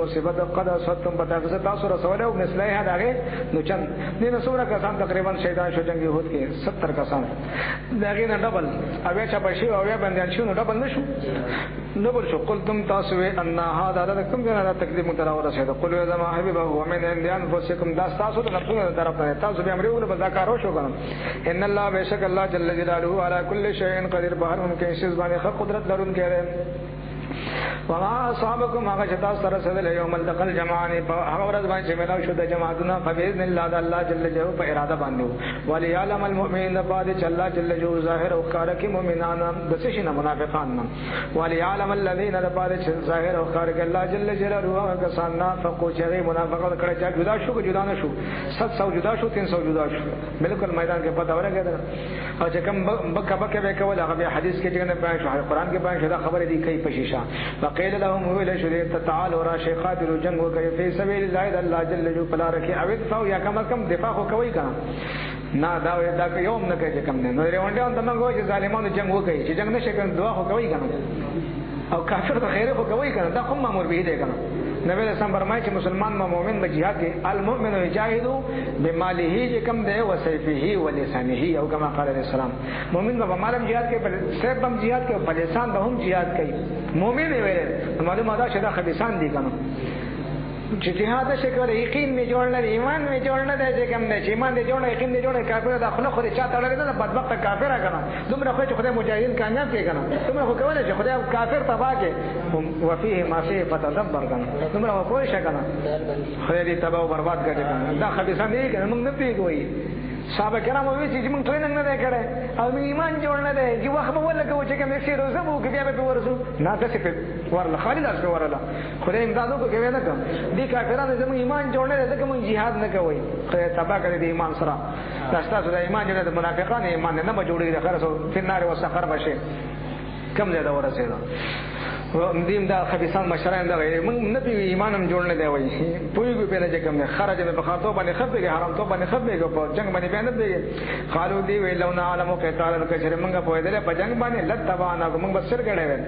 مصیبت قد اصبتم پتاګه تاسو رسول او مثله هغه نو چند دینه سوره کسان تقریبا شیطان شو جنگي هوت کې 70 کسان داګه نه ډبل اویا چا پښې اویا باندې شو نو ډبل نشو نبل شو قلتم تاسو ان هذا لكم جنا تکذیب متراور رسید قل يا ما حبيب ومن عند انفسكم دا تاسو ته خپل طرف ته تاسو به امرونه به ذکر شو کنه ان الله بیشک الله جل جلاله على كل شيء قدير بهر ممکن شی باندې قدرت لرون کړي وما اصحابكم هغه چې تاسو سره سره یوم التقل جمعان هغه ورځ باندې چې ملاو شو د جماعتنا فباذن الله د الله جل جلاله په اراده باندې وليعلم المؤمنين بعد چې الله جل جلاله ظاهر او کار کې مؤمنان د څه شي نه منافقان نه وليعلم الذين بعد چې ظاهر او کار کې الله جل جلاله هغه کسان نافقو چې منافقت کړي چې جدا شو که جدا نه شو 700 جدا شو 300 جدا شو بالکل میدان کې پتا ورګه او چې کوم بکه به کول هغه حدیث کې څنګه بیان شو قرآن کې بیان شو دا خبره دی کوي پشیشا وقيل لهم ولا شريط تعال ورا شيخ قاتل جنگ وکي في سبيل الله الله جل جلاله پلا رکھے او دفاع یا کم دفاع خو کوي کنه نه دا یوم نه کوي کم نه نو ریونډه اند موږ چې ظالمانو جنگ وکي چې جنگ نشي کنه دعا خو کوي کنه او کافر ته خیر خو کوي کنه دا کوم مامور به دی کنه نبی رسول فرمایي چې مسلمان مومن به jihad کې المؤمن يجاهد بماله کم دی او سيفه ولسانه او كما قال الاسلام مومن به مالم jihad کې بل سيف بم jihad کې په لسان به هم jihad کوي مومن ویل معلومه ده چې دا خبيسان دي کنه چې جهاد شکر یقین می جوړل ایمان می جوړل د چې کوم د ایمان دی جوړل یقین دی جوړل کافر د خپل خو چا تړل نه بدبخت کافر راکنه دومره خو چې خدای مجاهدین کامیاب کې کنه دومره خو کولای چې خدای کافر تبا کې وفيه ما فيه فتدبر کنه دومره خو کوی شکنه خدای دې تبا او برباد کړي کنه دا خبيسان دي کنه موږ نه پیګوي صاحب کرام وی چې موږ ټریننګ نه کړه او ایمان جوړ نه دی چې وخت به ولګو چې کوم څه روزه وو کې بیا به ورسو نه څه په ورله خالد اس په ورله خدای امدادو کو کوي نه کوم دي کافرانو زموږ ایمان جوړ نه دی ځکه موږ jihad نه کوي خدای تبا کړی دی ایمان سره تاسو د ایمان جوړ د منافقان ایمان نه به جوړي د خرسو فنار او سقر بشه کم زیاده ورسېده دیم دا خبيسان مشران دا موږ نه پی ایمانم جوړ نه دی وای پویګو په لږه کم خرج به خاطو باندې خبره حرام تو باندې خبره په جنگ باندې بیان دی قالو دی ویلونا علم قتال کچره موږ په دې په جنگ باندې لتبانا موږ بسر غړې ول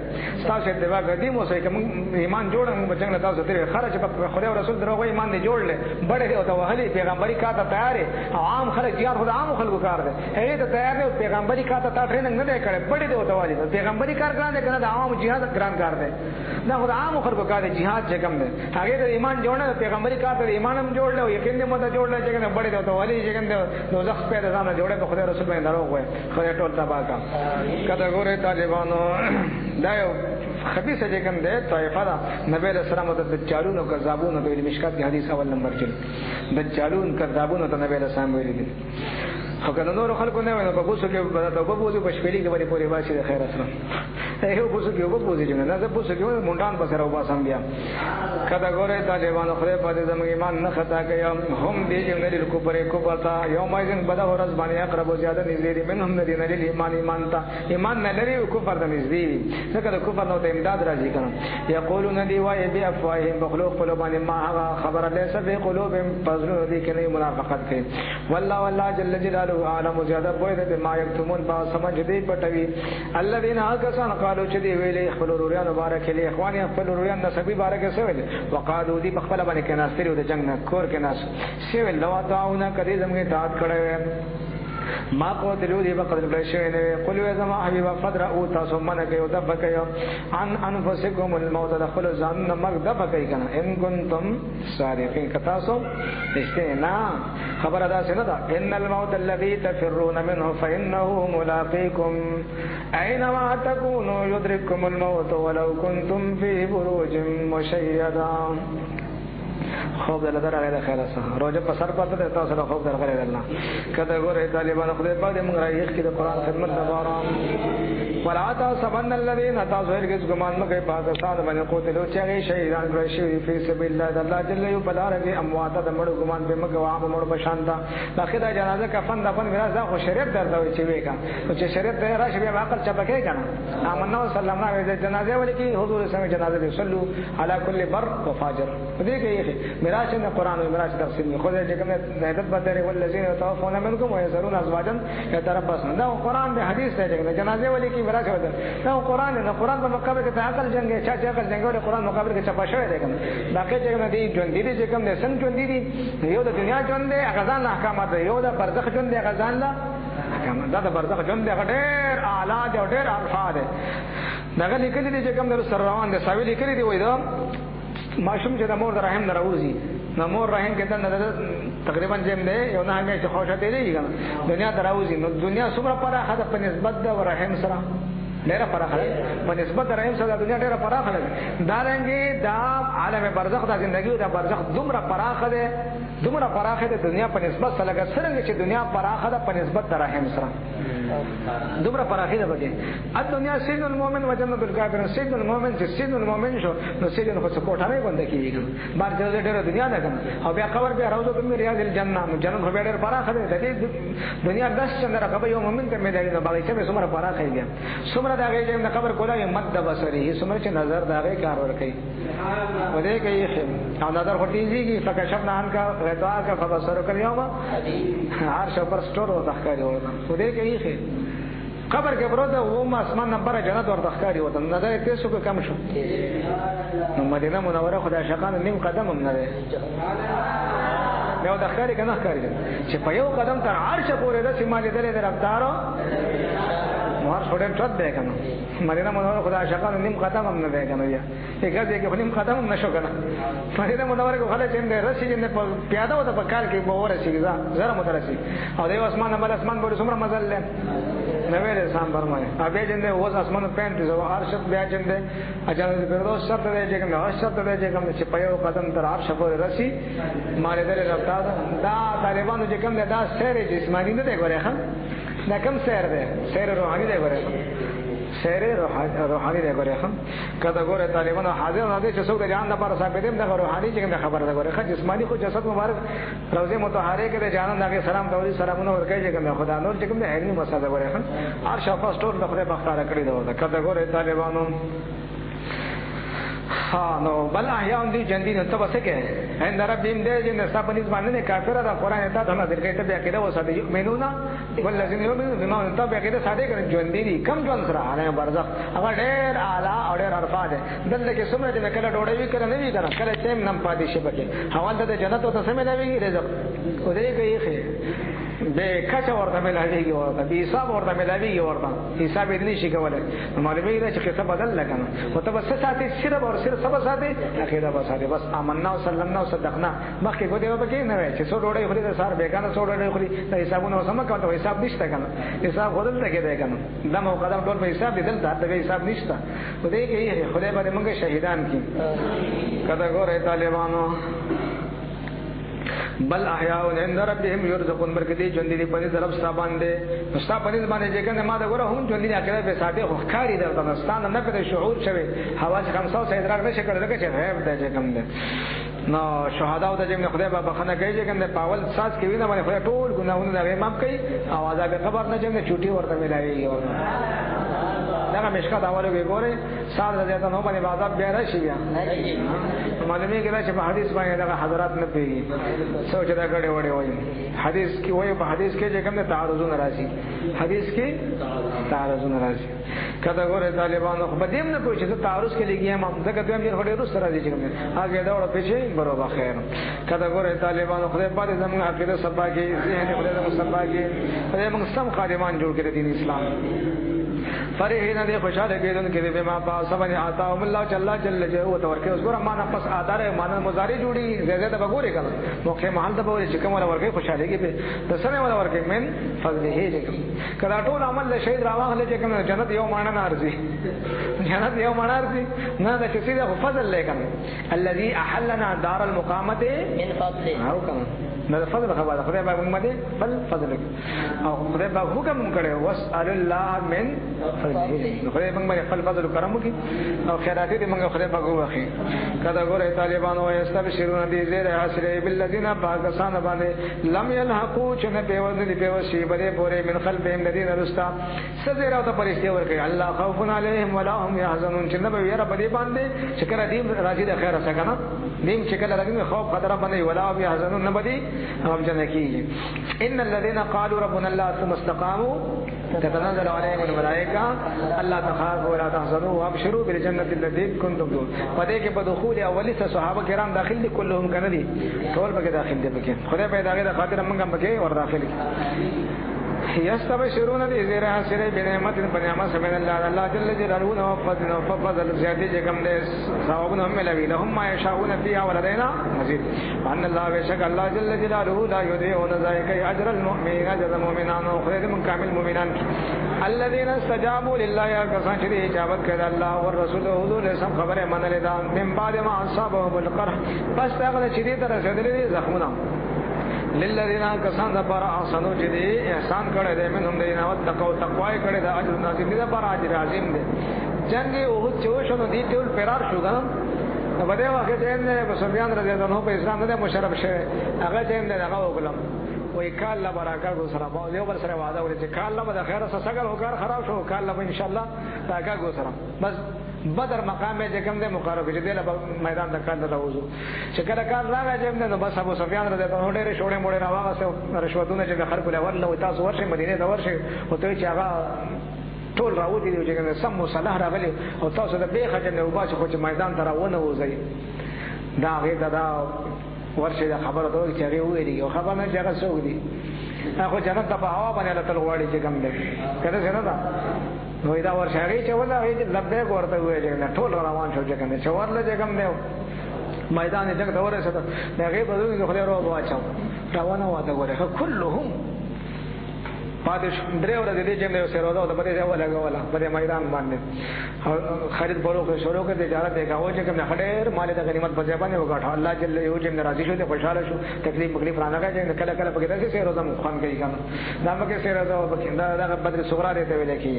تاسو ته دا غدي مو سې کوم ایمان جوړم په جنگ تاسو ته خرج په خدای او رسول دروغه ایمان دی جوړل بڑے او توهلي پیغمبري کا ته تیار عام خلک یار خدای عام خلکو کار دی هغه ته تیار دی پیغمبري کا ته ټریننګ نه دی کړي بڑے دی او توالي پیغمبري کار کړه کنه د عام jihad ګران کار دا خدای عام خلکو کار دی jihad چې کوم دی هغه د ایمان جوړنه پیغمبري کار ته ایمانم جوړل او یقین دې مده جوړل چې کنه بڑے دی او توالي چې کنه دوزخ پیدا ځان جوړه په خدای رسول باندې دروغ وای خدای ټول تبا کا کته ګوره طالبانو دا یو خبيثه چې کوم دی طائفه دا نبی له سلام د دجالون او کذابون د مشکات دی حدیث اول نمبر کې دجالون کذابون ته نبی له سلام ویلي دي خو کنه نور خلکو نه ویني په بوسو کې په بوزو په شپېلې کې باندې پورې باسي د خیر سره یو بوسو کې په بوزي جن نه بوسو کې مونډان په سره وباسم بیا کدا ګوره طالبانو خدای په دې زموږ ایمان نه خطا کوي هم دې جنګل کو پرې کو پتا یوم ایزن بدا ورځ باندې اقرب زیاده نږدې منهم الذين للایمان ایمان تا ایمان نه لري او کفر ته نږدې ځکه د کفر نو ته امداد راځي کنه یقولون دی وای بیا افواههم بخلوق باندې ما خبر ليس في قلوبهم فضل دې کې نه منافقت کوي والله جل جلاله عالم زیاده پوهه ده ما یکتمون با سمجھ دی پټوي الذين هكذا قالوا چې دی ویلې خپل ورویان مبارک له اخواني خپل ورویان نسبی بارک سویل وقالو دی خپل باندې کې ناستری د جنگ نه کور کې ناس سویل لو تاونه کدی زمګه اطاعت کړو ما قتلوا دي بقدر بلشين قل يا زما حبيبا فدرؤوا تاسو من کوي دفکيو عن انفسكم الموت دخلوا ظن مرګ دفکای کنه ان كنتم صادقين کتاسو استنا خبر ادا سندا ان الموت الذي تفرون منه فانه ملاقيكم اينما تكونوا يدرككم الموت ولو كنتم في بروج مشيدا خوب دل در غیر خیر سره روزه په سر پته ته تاسو له خوب در غیر الله کته ګوره طالبان خدای پاک دې موږ رايخ کې د قران خدمت لپاره ولا تاسبن الذين تاسوهرګز ګمان مکه پاکستان باندې قتلوا چې شهیدان کړي شي په سبیل الله الله جل یو بلارګي اموات د مړو ګمان به مکه واه مړو بشانتا باقي دا جنازه کفن دفن میراث دا خو شریعت درته وي چې وېکا چې شریعت ته راشي به عقل چپکه کنه امنه صلی الله علیه وسلم جنازه ولې کې حضور سره جنازه دي صلو علی کل بر و فاجر دې کې میراث نه قران او میراث تفسیر خو دې چې کوم هدایت بدره والذین يتوفون منکم ويذرون ازواجا يتربصن دا قران به حدیث ته چې جنازه ولې کې میراث وته دا قران نه قران په مقابل کې عقل جنگ چا عقل جنگ ولې قران مقابل کې چپا شوی دی کنه باقي چې نه دي ژوند دي چې کوم نه سن ژوند دي یو د دنیا ژوند دی هغه ځان احکامات یو د برزخ ژوند دی هغه ځان لا احکامات دا د برزخ ژوند دی هغه ډېر اعلی دی او ډېر الفا دی دا لیکلي دي چې کوم در سره روان دي ساوي لیکلي دي وای دا ماشوم چې د مور د رحم نه راوځي نو مور رحم کې د تقریبا جیم دی یو نه هغه چې خوشاله دی کنه دنیا دراوځي نو دنیا څومره پراخه ده په نسبت د رحم سره ډیره پراخه ده په نسبت د رحم سره دنیا ډیره پراخه ده دا رنګي دا عالم برزخ د ژوندۍ د برزخ دومره پراخه ده دومره پراخه ده دنیا په نسبت سره لکه څنګه چې دنیا پراخه ده په نسبت د رحم سره دومره پراخه ده بګي ا دنیا سین المؤمن وجنت الکافر سین المؤمن چې سین المؤمن شو نو سین خو څه کوټه باندې کیږي بار ځای ډیره دنیا ده کنه او بیا قبر بیا روزه په ریاض الجنه جنت خو ډیره پراخه ده د دنیا داس څنګه قبر یو مومن ته مې دا باغچه به څومره پراخه دی څومره دا غي چې قبر کولای مد بصری څومره چې نظر دا غي کار ور کوي ودې کوي او نظر هټیږي فکشفنا عنك غطاءك فبصرك اليوم عرش پر سٹور او تخکاری وته ودې کوي قبر کې پروت او ما اسمان نمبر جنت ور تخکاری وته نظر یې څه کم شو نو مدینه منوره خدای شقان نیم قدم هم نه ده یو تخکاری کنه ښکاری چې په یو قدم تر عرش پورې د سیمالې درې درفتارو مہر چھوڑے چت دے کنه مدینہ منوره خدا شقان نیم قدم هم نه ده کنه یا یک ځای کې نیم قدم هم نشو کنه مدینہ منوره کو خلک چنده رسی جن په پیاده وته په کال کې به ورسیږي زره مترسي او د اسمان بل اسمان په څومره مزل له نوې انسان فرمایي ابه جنده اوس اسمان پینټ زو ارشد بیا جنده اجازه فردوس شرط دی چې کوم شرط دی چې کوم چې په یو قدم تر عرش پورې رسی مال دې رفتار دا طالبانو چې کوم دا سیر جسمانی نه دی ګورې خان دا کوم سیر دی سیر روحاني دی ګورې سیر روحاني دی ګورې خان کله ګورې طالبانو حاضر نه دي چې څوک د جان لپاره ثابت دي دا روحاني چې کوم خبره ده ګورې خان جسمانی خو جسد مبارک روزه مطهره کې د جانان دغه سلام تولی سلامونه ورکړي چې کوم خدا نور چې کوم د علمي مسله ګورې خان هر شفا سٹور د خدای بختاره کړی دا کله ګورې طالبانو ها نو بل احیاء دي جندین ته وسکه ان ربهم دې چې نسبنیز باندې کافر دا قران ته ته نظر کوي ته بیا کېده وساده مينونا ولذین یؤمنون بما ته بیا کېده ساده کړي جندین کم ژوند سره عالم برزخ هغه ډېر اعلی او ډېر عرفا ده دلته کې څومره چې کله ډوډۍ وی کړه نه وی کړه کله چې نم پاتې شي بکې حواله د جنت او ته سمې نه وی رزق او دې کوي خې به کچ ورته ملایږي ورته به حساب ورته ملایږي ورته حساب دې نشي کولای معلومه ده چې څه بدل لکنه او ته بس ساتي صرف اور صرف سبا ساتي اخیرا بس ساتي بس آمنا وسلمنا وصدقنا مخکې کو دی وبکې نه وای چې څو ډوډۍ خوري د سار بیگانه څو ډوډۍ خوري ته حسابونه سم کاوه حساب نشته کنه حساب خودل ته کې دی کنه دمو قدم ټول په حساب دې دلته ته حساب نشته خو دې کې خدای باندې موږ شهیدان کی کدا ګوره طالبانو بل احیاء عند ربهم يرزقون برکتی ژوند دي په طرف ستابان دي ستابان باندې چې کنه ما دا ګوره هم ژوند دي اخره به ساده خو خاري درته نستان نه په شعور شوی حواس 500 سه ادراک نشه کړل چې غیب ده چې کوم ده نو شهدا او د جمع خدای بابا خنه کوي چې کنه پاول ساز کې وینه باندې خدای ټول ګناهونه دا معاف کوي او عذاب قبر نه چې چوټي ورته ملایي دا مشکات اولو کې ګوره سال زیاته نو باندې عذاب بیا راشي بیا معلومه کې چې په حدیث باندې دا حضرات نه پیږي سوچ دا کړي وړي وایي حدیث کې وایي په حدیث کې چې کوم تعارضونه راځي حدیث کې تعارضونه راځي کدا ګوره طالبانو خو بدیم نه پوښتنه چې تعارض کې لګي ما دغه دویم یې هډې روس راځي چې کوم هغه دا وړ پېښې برابر خیر کدا ګوره طالبانو خدای پاک زموږ عقیده سبا کې ذهن خدای زموږ سبا کې خدای موږ سم خادمان جوړ کړي دین اسلام فرحین دې خوشاله کېدون کې به ما پاس باندې آتاهم الله جل جلاله تورکه اوس ګور معنا پس آدار معنا مضارع جوړي زیاده د بګوري کړه موخه محل د بوري چې کوم ولا ورکه خوشاله کې به د سنه ولا ورکه من فضله دې کله ټول عمل له شهید راواغله چې کوم جنت یو معنا نارځي جنت یو معنا نارځي نه د چې دې فضل لیکن الذي احلنا دار المقامه من فضله او کوم نه فضل خبره خدای به موږ دې بل فضل او خدای به حکم کړي واسال الله من خدای موږ باندې خپل فضل کرم وکي او خیرات دې موږ خدای په غوخي کدا ګوره طالبانو استبشرون دې زیر حاصل بالذین پاکستان باندې لم يلحقوا چې نه پیوځي پیوځي بره پورې من خلفهم الذين رستا سزیرا ته پرشتي ورکړي الله خوف علیهم ولا هم يحزنون چې نه به یې رب دې باندې چې کړه دې راځي د خیر څخه کنه دې چې کله راځي خوف قدر باندې ولا هم يحزنون نه بدی هم جنہ کیږي ان الذين قالوا ربنا الله ثم استقاموا تتنزل عليهم الملائكه الا تخافوا ولا تحزنوا وابشروا بالجنه التي كنتم تدعون پدې کې په دخول اولی ته صحابه کرام داخل دي كلهم کنه دي ټول به داخل دي پکې خدای په داګه د خاطر موږ هم پکې ور داخل يستبشرون بذير حاصل بنعمت بنعمت سبحان الله جل جلاله وفضل زياده جكم دې ثوابونه هم ملوي لهم ما يشاءون فيها ولدينا مزيد ان الله بشك الله جل جلاله لا يضيع ذلك اجر المؤمنين اجر المؤمنان وخير من كامل المؤمنين الذين استجابوا لله كسان شدي اجابت کړه الله او رسول حضور سم خبره منل دا من بعد ما اصابهم القرح بس هغه چې دې تر رسیدلې زخمونه للذین کسان د پر احسنو چې دې احسان کړی دې منهم دې نو تقوا تقوا کړی دا اجر نازل دې پر اجر عظیم دې جنگ او چوشنو دې ټول فرار شو دا په دې وخت کې نه سفیان رضی الله عنه په اسلام نه مشرف شه هغه چې نه هغه وګلم وای کال لا برکات کو سره په یو بل سره وعده ولې چې کال لا به خیر سره سګل وکړ خراب شو کال لا ان شاء الله تاګه کو سره بس بدر مقام میں جکم دے مقارب چې دله میدان د کال ته وځو چې کله کال راغی چې نو بس ابو سفیان رضی الله عنه ډېر شوړې موړې راوغه رشوتونه چې خلکو له ورله و تاسو ورشه مدینه ته ورشه او ته چې هغه ټول راوتی دی چې سم مصالح راغلی او تاسو د بیخه چې نو باسي خو چې میدان ته راونه وځي دا غي دا ورشه دا خبره ته چې هغه ویلي او خبره نه ځای څو دی هغه جنت په هوا باندې الله تعالی غواړي چې کوم دی کله څنګه دا نو دا ورشه هغه چې ولا هغه لبیک ورته ویل نه ټول روان شو چې کنه چې ورله چې کوم دی میدان جنگ ته ورسېد دا هغه په دغه خدای رو واچو روانه واده غره كلهم پادش درې ورځې دې چې مې سره راو ته بده ځای ولا په میدان باندې خرید فروخت شروع کړ تجارت وکاو چې کوم خډیر مال د غنیمت په ځای باندې وګټه الله جل یو چې راضي شو ته خوشاله شو تکلیف مخلیف رانه کا چې کله کله پکې داسې سره زمو خوان کوي کنه دا مکه سره راو پکې دا بدر صغرا دې ته ویل کی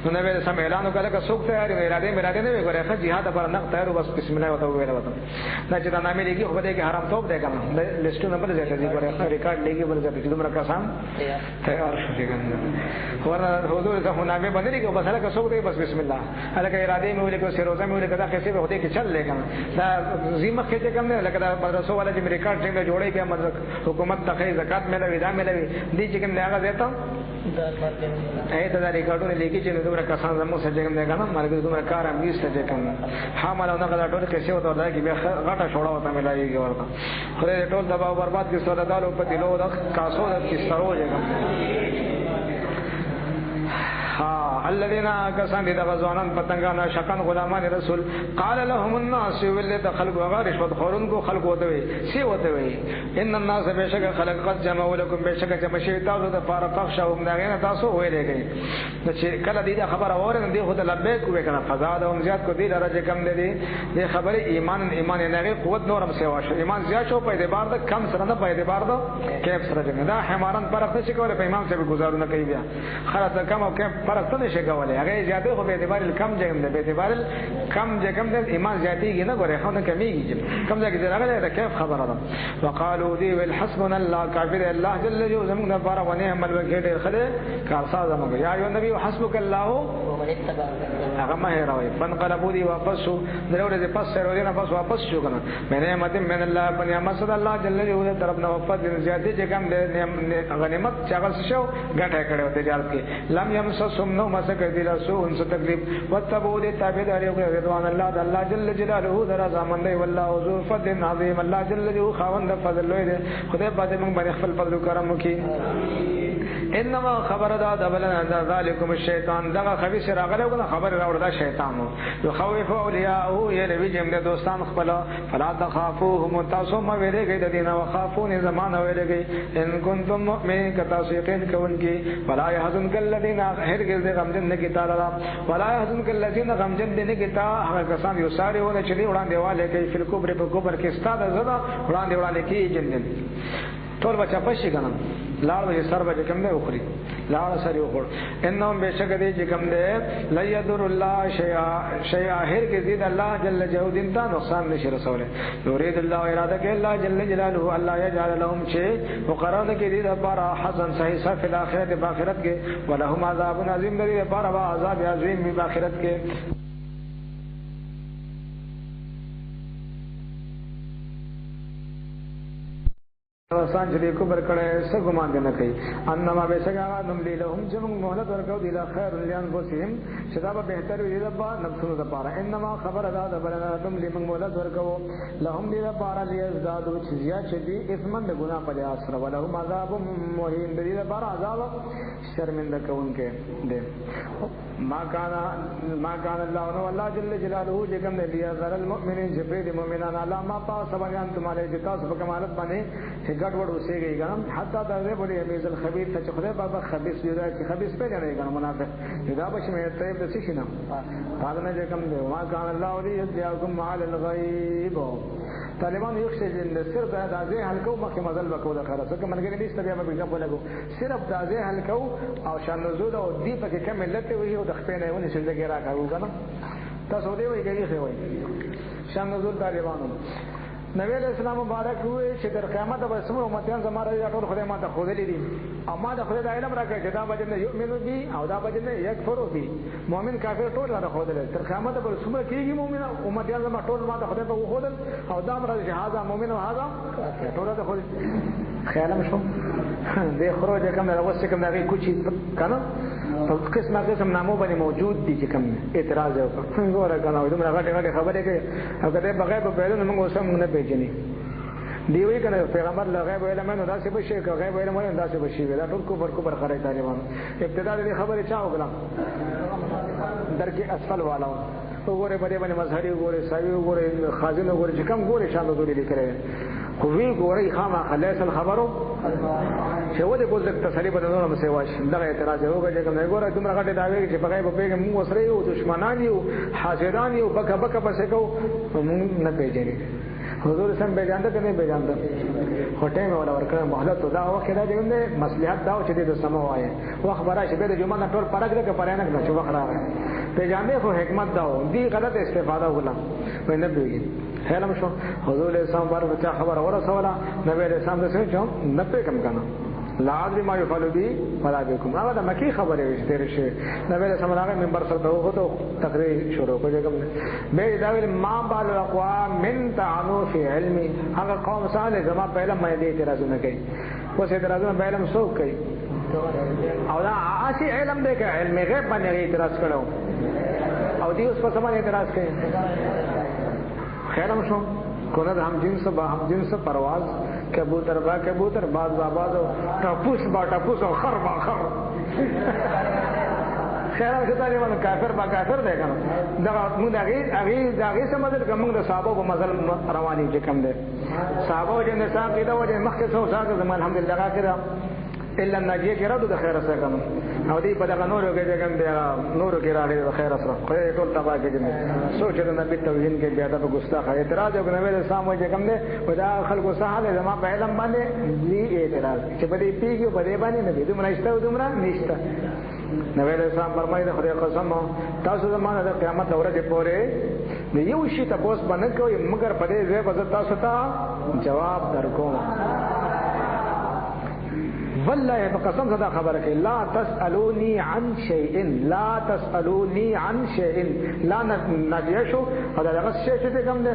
نو نه به سم اعلان وکړه که څوک تیار اراده نه وګوره خو jihad پر نه تیار بس بسم الله وته ویل وته دا چې دا نامې لګي خو دې کې حرام توپ دی کنه لیسټونه په ځای ته دې ګوره ریکارډ لګي بل ځای ته دومره کسان تیار شو ورنه حضور ته نامې باندې کې بس هلکه څوک دی بس بسم الله هلکه اراده مې ولیکو سروزه مې ولیکو دا کیسه به هدي کې چل لګا دا زیمه کې چې کوم نه لکه دا مدرسو والا چې ریکارډ څنګه جوړې بیا حکومت ته زکات ملوي دا ملوي دي چې کوم نه هغه دیتا دا ریکارډونه لیکي چې دومره کسان زموږ سره کوم نه کنه مرګ دومره کار هم نشته چې کوم حامل او نه ټول کیسه وته دا کې به غټه شوړه وته ملایي ورته خدای ټول تباہ او برباد کې سودا دالو په دلو د کاسو د کیسرو جګم الذين كسان دي غزوانان پتنگانا شکن غلامان رسول قال لهم الناس ولد خلق وغارشوت خورن کو خلق وتوي سی وتوي ان الناس بشک خلق قد جمعوا لكم بشک جمع شي تاسو ته فار تخشوا دغه تاسو ویلېږي چې کله دې خبر اورن دي خو ته لبیک وې کنه فزادهم زیات کو دي درجه کم دي دې خبره ایمان نه قوت نورم سیوا شو ایمان زیات شو په اعتبار د کم سره نه په اعتبار د کیف سره دا حمارن پر څه کوله په ایمان سره گزارونه کوي بیا خلاص کم او کم فرق ته نشي کولای هغه زیاته خو به اعتبار کم جګم ده به اعتبار کم جګم ده ایمان زیاتیږي نه ګوره خو نه کمیږي کم ځای کې راغلی دا کیف خبره ده وقالو دی والحسبنا الله کافر الله جل جلاله زموږ لپاره ونعم الوکیل خله کارساز موږ یا ایو نبی حسبک الله ومن اتبعك هغه ما هراوي فانقلبوا دی واپس شو دروړه دې پس سره ورنه پس واپس شو کنه مې نعمت من الله بنعمت صد الله جل جلاله طرفنا وفد زیاتې چې کم غنیمت چاغل شو ګټه کړو تجارت کې لم يمسسهم نو مسک دي رسول ان تکلیف وتبو دي تابعداري او رضوان الله الله جل جلاله در زمان دی والله ذو فضل عظیم الله جل جلاله خاوند فضل لوی دی خدای پاک موږ باندې خپل فضل او کرم وکړي انما خبر دا دبلنا ذالکم الشیطان دغه خبيث راغله او خبر راوړ دا شیطانو یو خوف اولیاء یې نبی جمع دوستان خپل فلا تخافوهم تاسو ما ویلګي د دینه وخافون زمانه ویلګي ان کنتم مؤمنین کتا یقین کوونکی ولا يحزنك الذين هرگز غمجن نه کی تعالی ولا يحزنك الذين غمجن نه کی تا هغه کسان یو ساري ونه چې وړاندې والے کوي فل کوبر په کوبر کې ستاد زړه وړاندې کی جنن ټول بچا پښې کنه لاړ به سر به کوم نه وخوري لاړ سره وخور انهم بشک دې چې کوم دې لا يضر الله شيئا هر کې دې الله جل جلاله دین ته نقصان نشي رسوله يريد الله اراده کې الله جل جلاله الله يجعل لهم شيء وقرانه کې دې لپاره حسن صحیح صف الاخرت باخرت کې ولهم عذاب عظیم دې لپاره عذاب عظیم په باخرت کې انسان چې کوبر کړي څه ګمان نه کوي انما بشکا نم لهم جم مهلت ورکو دي لا خير ليان بوسهم شدا به بهتر وي دبا نفسونو د پاره انما خبر ادا د بلنا تم لمن مهلت ورکو لهم دي د پاره ليزدادو چيزيا چې دي اسمن د ګنا په اثر ولهم عذاب مهين دي د پاره عذاب شرمنده کوونکې دي ما كان الله نو الله جل جلاله جکم نے لیا ذر المؤمنین جبريل المؤمنان على ما پاس بیان تمہارے جتاس په کمالت باندې چې ګډ وډ اوسېږي ګرم حتی دا دې بولې امیز الخبيث چې خدای بابا خبيث دی چې خبيث په جنې ګرم منافق دا به شمه طيب د څه شنه قال نه جکم دی ما كان الله ليذيعكم على الغيب طالبان یو څه د صرف د ازه هلکو مخه مزل وکړو د خلاص که منګری نشته بیا به ګپ ولګو صرف د ازه هلکو او شان نزول او دی په کې کم ملت وي او د خپل نه ونی څنګه را کاوه کنه تاسو دی وایي کې وایي شان نزول طالبانو نبی علیہ السلام مبارک ہوئے چې در قیامت به سمو امتیان زماره یا ټول خدای ماته خودلی دي او ما د خدای د علم راکړی چې دا بجنه یؤمنو بي او دا بجنه یکفرو بي مؤمن کافر ټول را خودل تر قیامت به سمو کېږي مؤمن امتیان زماره ټول ماته خدای په خودل او دا مراد چې هاذا مؤمن او هاذا ټول د خدای خیال مشو د خروج کوم د وسه کوم دغه کوچی کنه قسمه قسم نامو باندې موجود دي چې کوم اعتراض وکړ ګوره کنه دومره غټه خبره کوي او کله بغیر په پیدا موږ اوسه موږ نه پیژنې دی وی کنه پیغمبر له غیب علم نه داسې بشي که غیب علم نه داسې بشي دا ټول کوبر خړې طالبان ابتدا دې خبره چا وکړه درکې اسفل والا وګوره باندې مظهری وګوره ساوی وګوره خازن وګوره چې کوم ګوره شان دوی لیکره خو وی ګوره خامہ خلاص الخبرو چې و دې کو د تسلی په نور مسواش دغه اعتراض وکړي چې کوم ګوره دومره غټه داوی چې په غیب په موږ وسره یو دشمنان یو حاسدان یو بک پسې کو موږ نه پیژنې حضور سم به جانته کنه به جانته هټه مې ولا ورکړ مهلت دا وخت دا دې مصلحت دا چې د سمو وایي وخت برا چې د جمعه ټول پرګ دې پرې نه چې وخت راغی په جانې خو حکمت دا دی غلط استفاده وکړه وې نه پیږي هلم شو حضور اسلام بار بچا خبر ورسوله نبی رسول الله څخه چې نه په کم کنه لا ادري ما يفعل بي ولا بكم هغه د مکی خبره وشته شي نبی رسول الله منبر سره وته تقریر شروع کړي کوم به دا ویل ما بال اقوام من تعنو في علمي هغه قوم صالح زما په علم باندې اعتراضونه کوي اوس اعتراضونه په علم څوک کوي او دا اسی علم دې کې علم غیب باندې اعتراض کړو او دې اوس په سمه اعتراض کوي خیرم شو کنه هم جنس پرواز کبوتر با کبوتر باز با باز ټپوس با ټپوس او خر با خر خیرم شو طالبان کافر با کافر دی کنه دا موږ دغه سمجل کوم د صحابه په مزل رواني چې کوم دي صحابه چې نساء کېدا و چې مخکې څو ساعت زمو الحمدلله کړه الا ناجیه کې راځو د خیر سره کوم او دې په دغه نورو کې کوم دی نورو کې راغلي د خیر سره خو ټول تبا کې دي سوچ د نبی توهین کې بیا د ګستاخ اعتراض او نبی رسول الله کوم دی ودا خلکو سهاله زما په علم باندې دې اعتراض چې په دې پیګو په دې باندې نه دې دومره ایسته دومره نشته نبی رسول الله فرمایي د خدای قسم تاسو زمانه د قیامت ورځې پورې یو شی تاسو باندې کوي مگر په دې ځای به تاسو ته جواب درکوم والله بقسم صدا خبره کې لا تسالوني عن شيء لا تسالوني عن شيء لا نجيشو هذا هغه شی چې کوم ده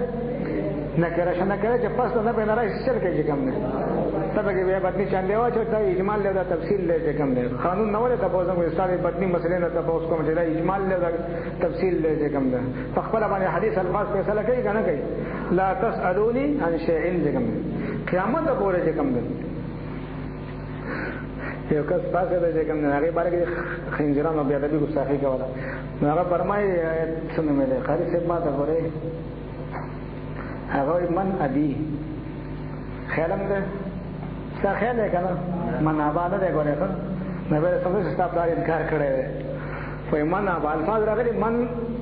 نکره شنه کړه چې پس نه به نه راځي شر کې کوم ده تبګه بیا بدني چاندې وا چې دا اجمال له دا تفصیل له کوم ده قانون نه ولا تاسو موږ استاد بدني مسلې نه تاسو کوم چې دا اجمال له تفصیل له کوم ده فخبر باندې حدیث الفاظ فیصله کوي کنه کوي لا تسالوني عن شيء کوم قیامت پورې کوم ده یو کس پاسه د کوم نه هغه بارے کې خنجرانو بیا د ګستاخی کوله نو هغه فرمایي څنګه مې ده قاری صاحب ما ته غوړې هغه من ابي خیالم ده څه خیال ہے کنه من ابا نه ده غوړې خو نو به څنګه ستاسو دا انکار کړی وي من ابا الفاظ راغلي من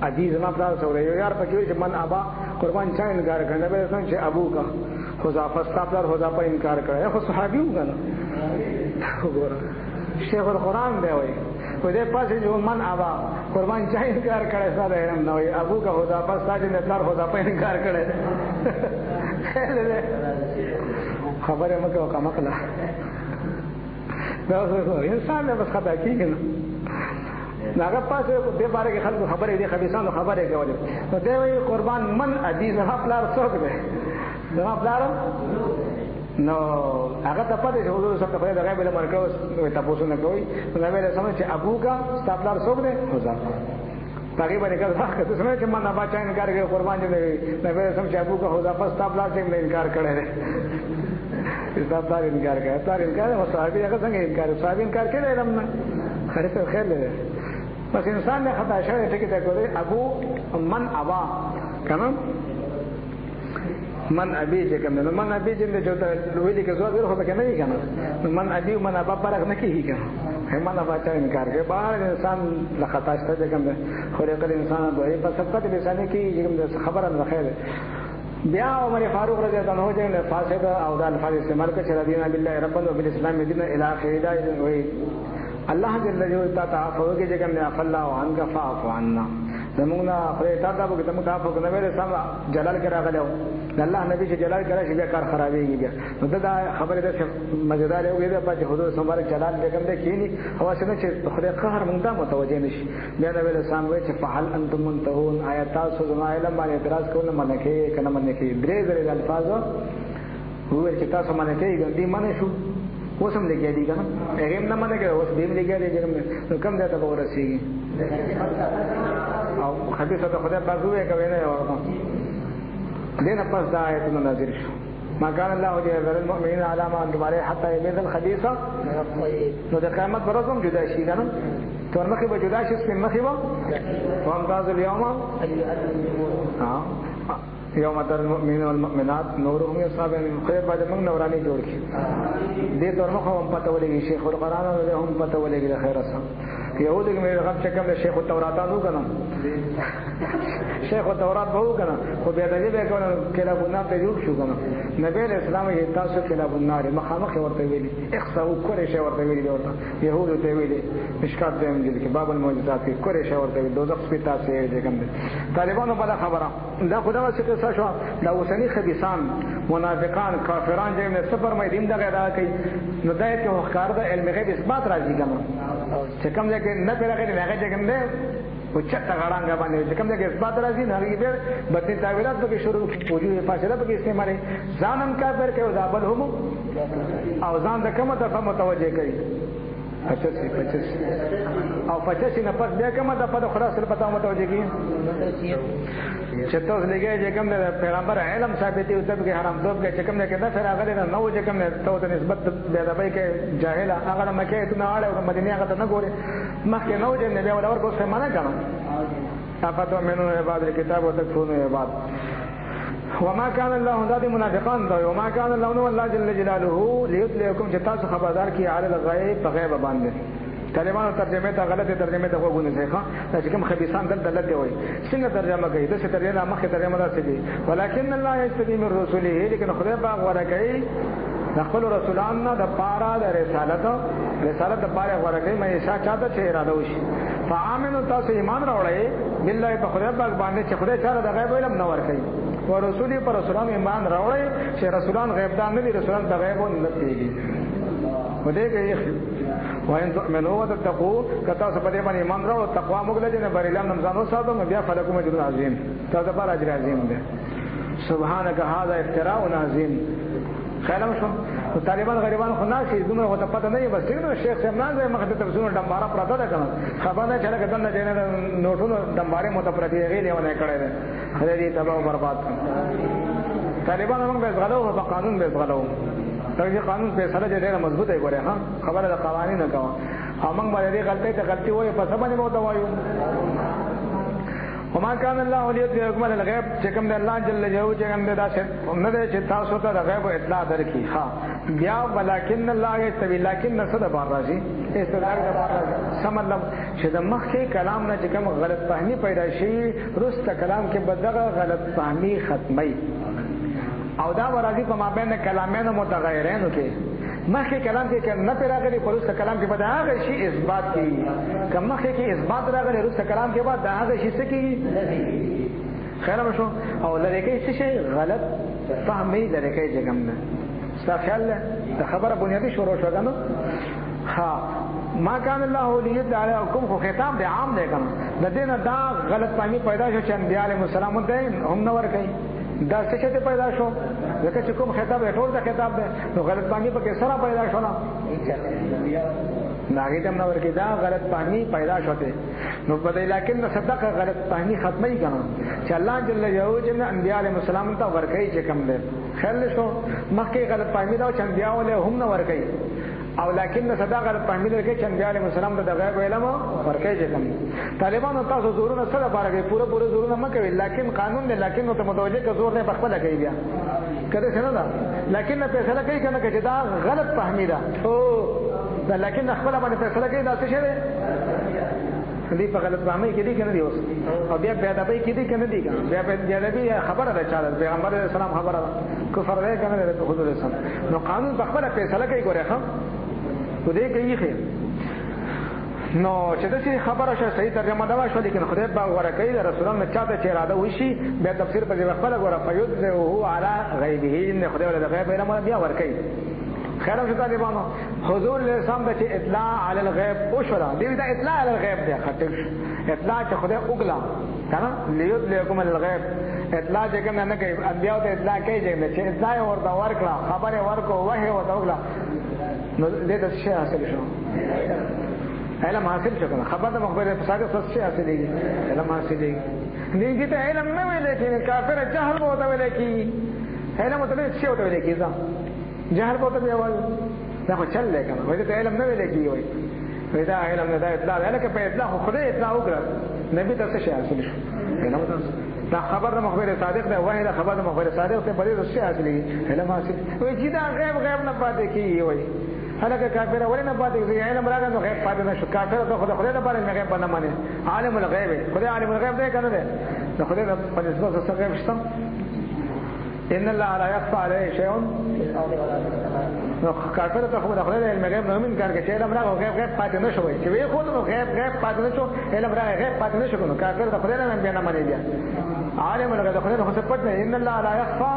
عزیز ما پلا سره یو یار پکې چې من ابا قربان چا انکار کړي به څنګه چې ابو کا حذافه ستاسو حذافه انکار کړي خو صحابي وګڼه وګوره شیخ القرآن دی وای په دې پاسه جو من ابا قربان چا انکار کړي ساده علم نه وای ابو کا حذافه ستاسو نه تر حذافه انکار کړي خبره مکه وکمکلا دا انسان نه بس خطا کیږي هغه پاسه دې باره کې خلکو خبرې دي خبيثانو خبرې کولې نو دی وای قربان من عزیز خپلار څوک دی دا خپلار نو هغه ته پدې حضور صلی الله علیه وسلم غیب له مرکز تاسو نه کوي نو غیب له سمجه چې ابو کا ستابلار څوک دی حذا تقریبا نه کړه که څه نه چې من ابا چا انکار کوي قربان دې نبی سم چې ابو کا حذا پس ستابلار چې انکار کړي ستابلار انکار کوي تار انکار او صحابي هغه څنګه انکار صحابي انکار کړي علم نه خرڅ خیر لري بس انسان نه خطا شوی ټکی ته کوي ابو من ابا کنه من ابي چې کوم نو من ابي چې د ویلي کې زوړ هو پکې نه وي کنه من ابي من ابا فرق نه کیږي کنه من ابا چا انکار کوي بهر انسان له خطا شته کوم خو له انسان دوی په سبقت لسانه کې کوم خبره نه خیر بیا عمر فاروق رضی الله عنه چې فاسد او د الفاظ استعمال کړي چې دین بالله ربنا وبالاسلام دین الى اخره وي الله جل جلاله تعالی فوق چې کوم نه افلا وان کا فاعف عنا زموږه خدای تعالی به تم کا په نوې سم جلال کرا غلو الله نبی چې جلال کرا شي بیا کار خرابېږي بیا نو دا خبره ده مزیدار یو دی په حضور سمبارک جلال بیگم ده کینی هوا څنګه چې خدای قهر مونږ ته متوجه نشي بیا نبی رسول وای چې فعل انتم منتهون آیات تاسو زما علم باندې اعتراض کول نه منکه کنه منکه درې درې الفاظ هو چې تاسو منکه دې منه شو وسم لګیا دي کنه هغه نه منه کې اوس دې لګیا دي نو کوم ځای ته ورسیږي او حدیث ته خدای پاک وایي کوي نه ورته دینه پس دا آیتونه نازل شو ما كان الله ليذر المؤمنين على ما انتم عليه حتى يميز الخبيث نو د قیامت پر ورځ هم جدا شي کنه تور مخې به جدا شي سپین مخې به وامتاز اليوم يوم تر المؤمنين والمؤمنات نورهم يسعى بين خير بعد من نوراني جوړ کی دې تور مخه هم پته ولګي شیخ القرآن هم پته ولګي د خیر سره يهود کې مې غم چکم له شیخ التورات نو کنه شیخ التورات وو کنه خو بیا دې به کنه کله ګنا ته جوړ شو کنه نبی اسلام یې تاسو کله ګنار مخامخ ورته ویلي اخسو کورې شی ورته ویلي ورته يهود ته ویلي مشکات دې منځ کې باب الموجودات کې کورې شی ورته ویلي دوزخ په تاسو یې کوم طالبانو په خبره دا خدای څخه څه شو دا اوسنی خبيثان منافقان کافران چې نه سفر مې دین دغه دا کوي نو دای ته وقار د علم غیب اثبات راځي کنه چې کوم ځای کې نه پیراغې نه هغه ځای کې او چټه غړانګه باندې چې کوم ځای کې اثبات راځي نه هغه به بدن تعویلات به شروع وجوه فاصله به استعمالي ځانم کافر کې او ځابل هم او ځان د کومه طرفه متوجه کوي 85 او 85 نه پس بیا کومه د په خلاص سره پتا متوجه کی چې تاسو لګي چې کوم د پیغمبر علم ثابتي او تبګه حرام دوب کې چې کوم نه کې دا سره هغه نه نو چې کوم نه ته نسبت به دبي کې جاهل هغه مکه ته نه اړه او مدینه هغه ته نه ګوري مخکې نو چې نه ولور کو څه معنا کنه افتو منو عبادت الكتاب وتكفون عباد وما كان الله ذات منافقان ته وما كان الله نو الله جل جلاله ليطلعكم چې تاسو خبردار کی علی الغیب په غیب باندې. طالبانو ترجمه ته غلطه ترجمه ته وګورئ ښه دا چې کوم خبيثان دلته وایي څنګه ترجمه کوي د څه ترجمه مخه ترجمه راځي ولکن الله یستدی من رسوله لیکن خدای پاک ورکړي خپل رسولانو د پاره د رسالت د پاره ورکړي مې شا چاته چې اراده وشي فآمنوا تاسو ایمان راوړئ بالله په خدای پاک باندې چې خدای تعالی د غیب علم نه ورکړي او رسولي پر رسولان ایمان راوړئ چې رسولان غیب دان نه دي رسولان د غیب نه پیږي ودې وان تؤمنوا وتتقوا کتا څه په دې باندې ایمان راوړ تقوا موږ له جن بر اعلان نمزانو ساتو بیا فلکم اجر عظیم تاسو پر اجر عظیم ده سبحانك هذا افتراء عظیم خیالم شو طالبان غریبان خو ناشي دومره وته پته نه بس څنګه شیخ سمنان زې مخه ته ترسونه ډمبارا پراته ده کنه خبر نه چله کدن نه جنه نوټونو ډمبارې متپرتی غیلې ونه کړې ده خدای دې تباہ او برباد طالبان موږ به غلو په قانون به غلو ترې قانون په سره ډېر مضبوطه ګوره ها خبره د قوانین نه کوه همغه باندې غلطي ته غلطي وایي په سبا نه مو دا وایو وما كان الله ليطلعكم على الغيب چې کوم د الله جل جلاله چې کوم دا نه ده چې تاسو ته د غیب اطلاع درکړي ها بیا ولکن الله یستوی لکن صد بار راځي استدلال د بار راځي سمطلب چې د مخکې کلام نه چې کوم غلط فهمي پیدا شي رسته کلام کې بدغه غلط فهمي ختمي او دا ورازي په مابین کلامین متغیرین کې مخکې کلام کې نه پیراغلي پرسته کلام کې بعد هغه شی اثبات کی کوم مخکې کې اثبات راغلي رسته کلام کې بعد هغه شی څه کی خیر مشو او لری کې څه شی غلط فهمي لری کې جګم نه استغفر د خبره بنیادی شروع شو کنه ها ما كان الله ليطلعكم خو خطاب د عام دی کنه د دې نه دا غلط فهمي پیدا شو چې انبیاء علیهم السلام ته هم نه ور کوي دا څه څه پیدا شو ځکه چې کوم خطاب ټول دا خطاب دی نو غلط فهمي په کې سره پیدا شو نه ناګه تم نو ورکی دا غلط فهمي پیدا شوته نو په دې لکه صدقه غلط فهمي ختمي کړه چې الله جل جلاله انبیاء علیهم السلام ته ورکړي چې کوم دی خیر شو مخکې غلط فهمي دا چې انبیاء له هم نه ورکړي او لکن صدقه غلط فهمي لري چې انبیاء علیهم السلام ته غیب علم ورکړي چې کوم طالبانو تاسو زورونه سره بارګي پوره زورونه مکوي لکن قانون دی لکن ته متوجه که زور نه بخپله کوي بیا کله څنګه دا لکن فیصله کوي کنه چې دا غلط فهمي ده او دا لکن خپل باندې فیصله کوي دا څه شي دې په غلط فهمي کې دي کنه دی اوس او بیا په ادبي کې دي کنه دي بیا په ادبي خبره ده چې پیغمبر اسلام خبره کفر ده کنه د حضور اسلام نو قانون په خپل فیصله کوي ګوره ښه خو دې کوي خیر نو چې دا خبره شوه صحیح ترجمه دا شو لیکن خدای په ورکړي د رسولانو چاته چې اراده وشي بیا تفسیر په دې خپل غوړه فیذو علی غیبه ان خدای له غیب علم بیا ورکړي خیر او طالبانو حضور الاسلام د اطلاع علی الغیب او شورا دې دا اطلاع علی الغیب دی خاطر اطلاع چې خدای وګلا کنه لیدلکم الغیب اطلاع چې کوم نه کوي انبیاء ته اطلاع کوي چې اطلاع ورته ورکړه خبره ورکو وحی ورته وګلا نو دې د شی حاصل شو علم حاصل شو کنه خبر د مخبره په ساده څه شي حاصلېږي علم حاصلېږي دې ته علم نه ویل کې کافر جهل وته ویل کې علم ته څه وته ویل کې ځا جهل وته ویل دا خو چل لګا وایي ته علم نه ویل کې وایي دا علم نه دا اطلاع الکه په اطلاع خو خدای اطلاع وکړه نبی ته څه شي حاصل شو کنه دا خبر د مخبره صادق ده وایي دا خبر د مخبره صادق ته بلې څه حاصلېږي علم حاصل وایي چې دا غیب نه پاتې کیږي وایي هلکه کافر ولنه پاتې کیږي علم راغی نو غیب پاتې نشو کافر ته خدای نه باندې غیب نه مانه عالم الغیب خدای عالم الغیب دی کنه ده نو خدای په نسبت سره غیب شته ان الله لا يخفى عليه شيء نو کافر ته خدای علم غیب نه من کار کې چې علم راغی غیب پاتې نشو چې وی خو نو غیب پاتې نشو علم راغی غیب پاتې نشو نو کافر ته خدای نه بیا نه مانه بیا عالم الغیب خدای نو څه پټ نه ان الله لا يخفى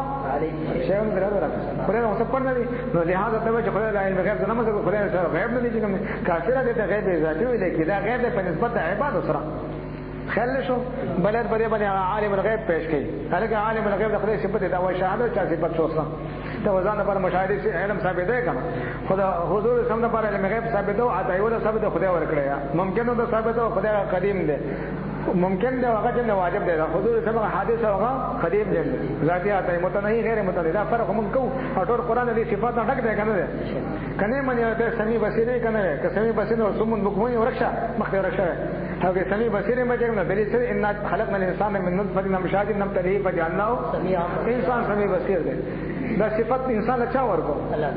شیء درته خدای نو څه پټ نه نو لہذا ته چې خدای علم غیب نه مزه خدای سره غیب نه دي چې کافر دې ته غیب ذاتي ویل کې دا غیب په نسبت عبادت سره خل شو بلد بده عالم الغیب پیش کړي هغه عالم الغیب د خدای صفت دا وای شهادت چا صفت شوسه ته وزن پر مشاهده سي علم ثابت دی کنه خدا حضور سم پر علم غیب ثابت او عطا ولا ثابت خدای ورکړي ممکن نو ثابت او خدای قدیم دی ممکن دی هغه چې واجب دی دا حضور سبق حادثه هغه قدیم دی ذاتيات متنهي غیر متنهي دا فرق موږ کوو او ټول قران دې صفات نه ډک دی کنه دی کنه منی ته سمي بصیره کنه که سمي بصیره او سمون بکوي ورشه مخته ورشه هغه سمي بصیره مې څنګه دلیل سره ان خلقنا الانسان من نطفه نمشاج نبتليه فجعلناه سميعا انسان سمي بصیر دی دا صفت انسان له چا ورکو الله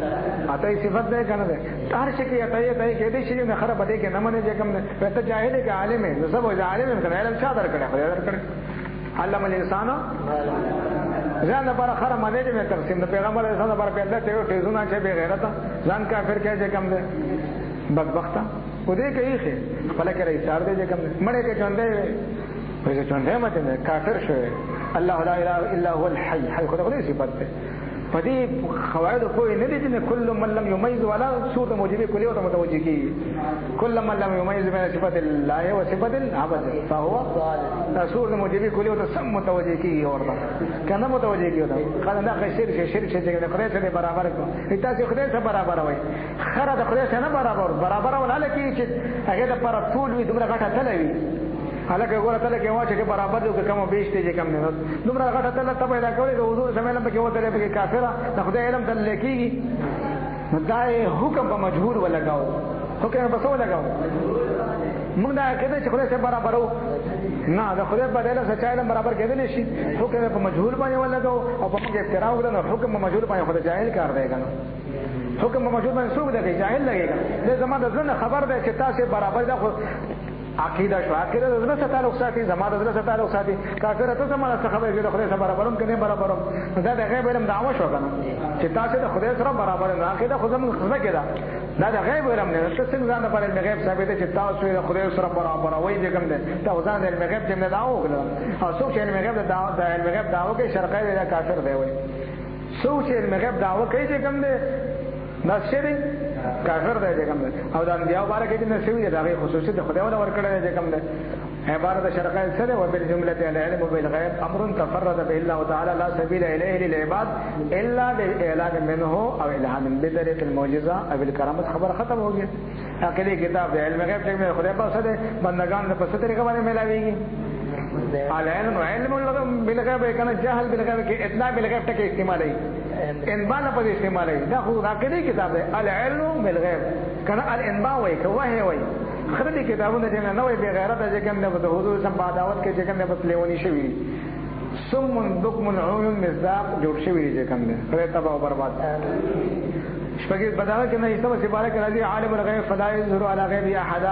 تعالی اته صفت ده کنه ده هر شي کې اته کې دې شي نه خراب ده کې نه منې چې کوم نه ته جاهل کې عالم نه سب وځ عالم کنه علم چا درکړي خو درکړي علم الانسان ځان لپاره خراب باندې چې تقسیم د پیغمبر انسان لپاره پیدا ته ټیزونه چې به غیرت ځان کافر کې چې کوم ده بدبخت و دې کې خې خپل کې ایثار دې کوم مړې کې چوندې وې چوندې مته کافر شوی الله لا اله الا هو الحي حي خدای صفت ده فدي قواعد کوئی نه دي چې کل من لم يميز ولا صورت موجبه کلی او متوجه کی کل من لم يميز بين صفات الله وصفات العبد فهو صورت موجبه کلی او سم متوجه کی اور کنه متوجه کی قال نه شرک چې خدای سره برابر کو ایته چې خدای سره برابر وای خره د خدای سره برابر ولا کی چې هغه د پر ټول وي دغه غټه تلوي حالکه ګوره تل کې واچ کې برابر دی کوم بیشته چې کم نه دومره غټه تل ته پیدا کوي د حضور سمېلم په کې وته لري کافره د خدای علم تل لکېږي نو دا حکم په مجبور ولګاو حکم په څو لګاو موږ دا کېدای چې خدای سره برابر وو نه د خدای په دله سچا علم برابر کېدل شي حکم په مجهول باندې ولګاو او په موږ افترا وکړو نو حکم په مجهول باندې خدای جاهل کار دی کنه حکم په مجهول باندې څوک دی جاهل لګيږي د زمانه د ځنه خبر ده چې تاسو برابر ده عقیده شو عقیده د زړه تعلق ساتي زماده د زړه تعلق ساتي کافر ته زماده څخه خبره کړي خدای سره برابروم کنه برابروم دا د غیب علم دعوه شو کنه چې تاسو د خدای سره برابر نه عقیده خو زموږ خدای کړه دا د غیب علم نه څه څنګه ځان په علم غیب ثابت چې تاسو د خدای سره برابر وای دې کوم ده تاسو ځان د علم غیب چې نه دعوه کړه او څوک چې علم غیب د علم غیب دعوه کوي شرقي د کافر دی وای څوک چې علم غیب دعوه کوي چې کوم ده نشری کافر دی کوم او د انبیاء مبارک دي نشوي دا غي خصوصي د خدای ولا ورکړل دي کوم ده عبارت شرقي سره وبالجمله العلم بالغيب امر تفرد به الله تعالى لا سبيل اليه للعباد الا باعلان منه او الهام بطريق المعجزه او الكرامه خبر ختم ہو گیا اکیلی کتاب د علم غیب چې خدای په سره بندگان په ستر طریقه باندې ملاويږي علم علم بالغیب کنه جهل بالغیب کې اطلاع بالغیب ټکي استعمالي انباء په استعمالي دا خو راکړي کتاب دی العلم بالغیب کنه الانباء وای کوه وای خدای کتابونه چې نه وای به غیرت چې کوم نه د حضور سم دعوت کې چې کوم نه بتلونی شوی ثم بكم عيون مصداق جوړ شوی چې کوم نه خدای تباہ او برباد شپږ بداوه کې نه ایسته چې بارک راځي عالم الغیب فلا يظهر على غیب احد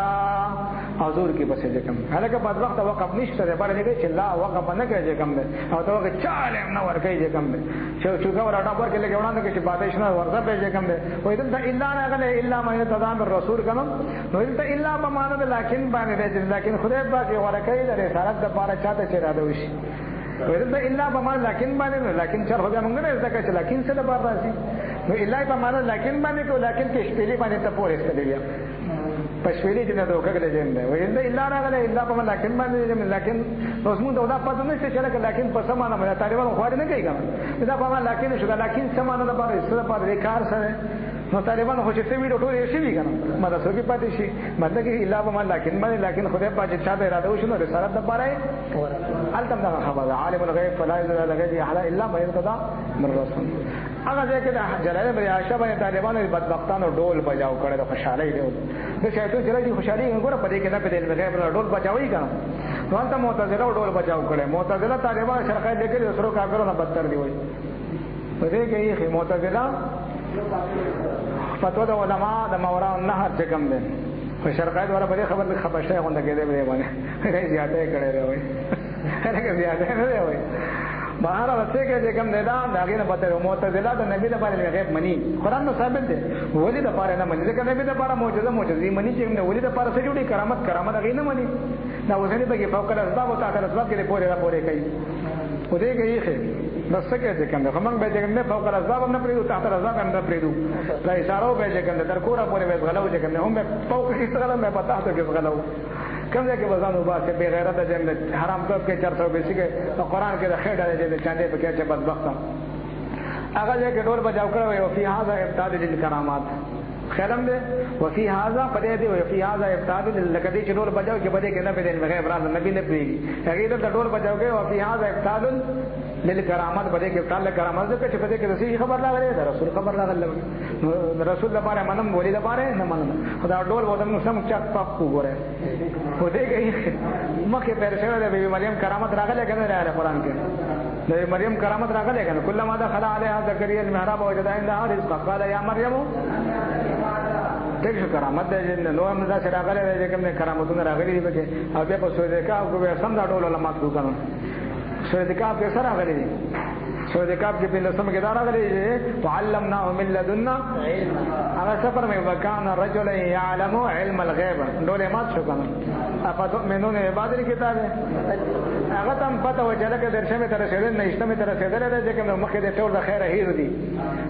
حضور کې بس چې کوم هلکه په وخت وقف نشته ده بل دې چې لا وقف نه کوي چې کوم ده او ته وګ چاله نه ور کوي چې کوم ده چې څنګه ورته پر کې لګي وړاندې کې بادش نه ورته به چې کوم ده وې دلته الا نه غله الا ما تدام الرسول کوم نو دلته الا ما معنی ده لکن باندې ده لکن خدای پاک ور کوي د رسالت د پاره چاته چې را دوشي وې دلته الا ما معنی لکن باندې لکن چر هو موږ نه ځکه چې لکن څه د بار راشي نو الا په معنی لکن باندې کو لکن کې شپېلې باندې ته پورې استدلیا پښویلې چې نه دوکه کړل جن وي الا راغله الا په لکن باندې لکن اوس موږ دا پاتې نشته چې لکن په سمانه باندې طالبان خو نه کوي دا په لکن شو لکن سمانه د بار سره په کار سره نو طالبان خو چې څه ویډیو ټول یې شي کنه مدا سو کې پاتې شي مطلب کې الا په لکن باندې لکن خدای پاک چې چا به اراده وشنو رسالت د بارے التم دا خبر عالم الغیب فلا يظهر على غیبه احد الا ما يرتضى من رسول هغه ځکه د جلال بن عائشہ باندې طالبانو بدبختانو ډول بجاو کړي د خوشحالي دی د شیطان چې راځي خوشحالي وګوره په دې کې نه په دې غیب ډول بچاوي کنه نو انت معتزله ډول بچاو کړي معتزله طالبان شرقای لیکلي سره کافرونو بدتر دی وای په دې کې یې معتزله فتوا د علماء د ماورا النهر چې کوم دي په شرقای دواره په خبر د خبرشته غونډه کې دی باندې هغه زیاته کړي دی وای هغه زیاته نه دی وای بهر راځي چې کوم دی دا داګه نه پته معتزله د نبی د بارے غیب منی قران نو ثابت دی ولی د بارے نه منی ځکه نبی د بارے معجزه منی چې نه ولی د بارے څه جوړي کرامت هغه نه منی دا وسنی به فوق الاسباب او تحت الاسباب کې پورې کوي و دې کې یې بس څه کې کوم موږ به څنګه فوق الاسباب نه پریدو تحت الاسباب نه پریدو دا اشاره به څنګه در کوره پورې به غلو چې کوم هم فوق کې څنګه به پتا ته کې غلو کوم ځای کې وزن وباسه به غیرت جنت حرام کب کې 420 کې قرآن کې د خیر ډلې چې چاندې په کې چې بدبخت هغه ځکه ډول بجاو کړو او فی هذا ابطال للکرامات خیرم دې وفي هذا پدې دې وفي هذا ابطال لکدې چې ډول بجاو کې بده کې نه بده غیب راز نبی نه پیږي هغه دې ډول بجاو کې وفي هذا ابطال للکرامات بده کې ابطال للکرامات ځکه چې بده کې رسول خبر راغلی دا رسول خبر راغلی رسول لپاره منم ولې لپاره نه منم خدا ډول وته نو سم چک پاک وګوره خو دې کې مخه پر شوی د بیبي مریم کرامت راغلی کنه راغلی قرآن کې د مریم کرامت راغلی کنه کلمہ دخل علیها زکریا المحراب وجد عندها رزقا قال یا مریم دغه کرامت د نو هم دا سره راغلی چې کوم کرامتونه راغلي دي پکې او بیا په سورې کا او به سم دا ډول علماء کو کنه سورې کا په سره راغلي دي سورې کا کې په لسم کې دا راغلي دي وعلمناه من لدنا هغه سفر مې وکانه رجل يعلم علم الغيب ډول مات شو کنه افتؤمنون بعض الكتاب هغه تم پته وجله کې درشمه تر رسیدل نه اشتمه تر رسیدل راځي کوم مخکې د ټول د خیره هیر دي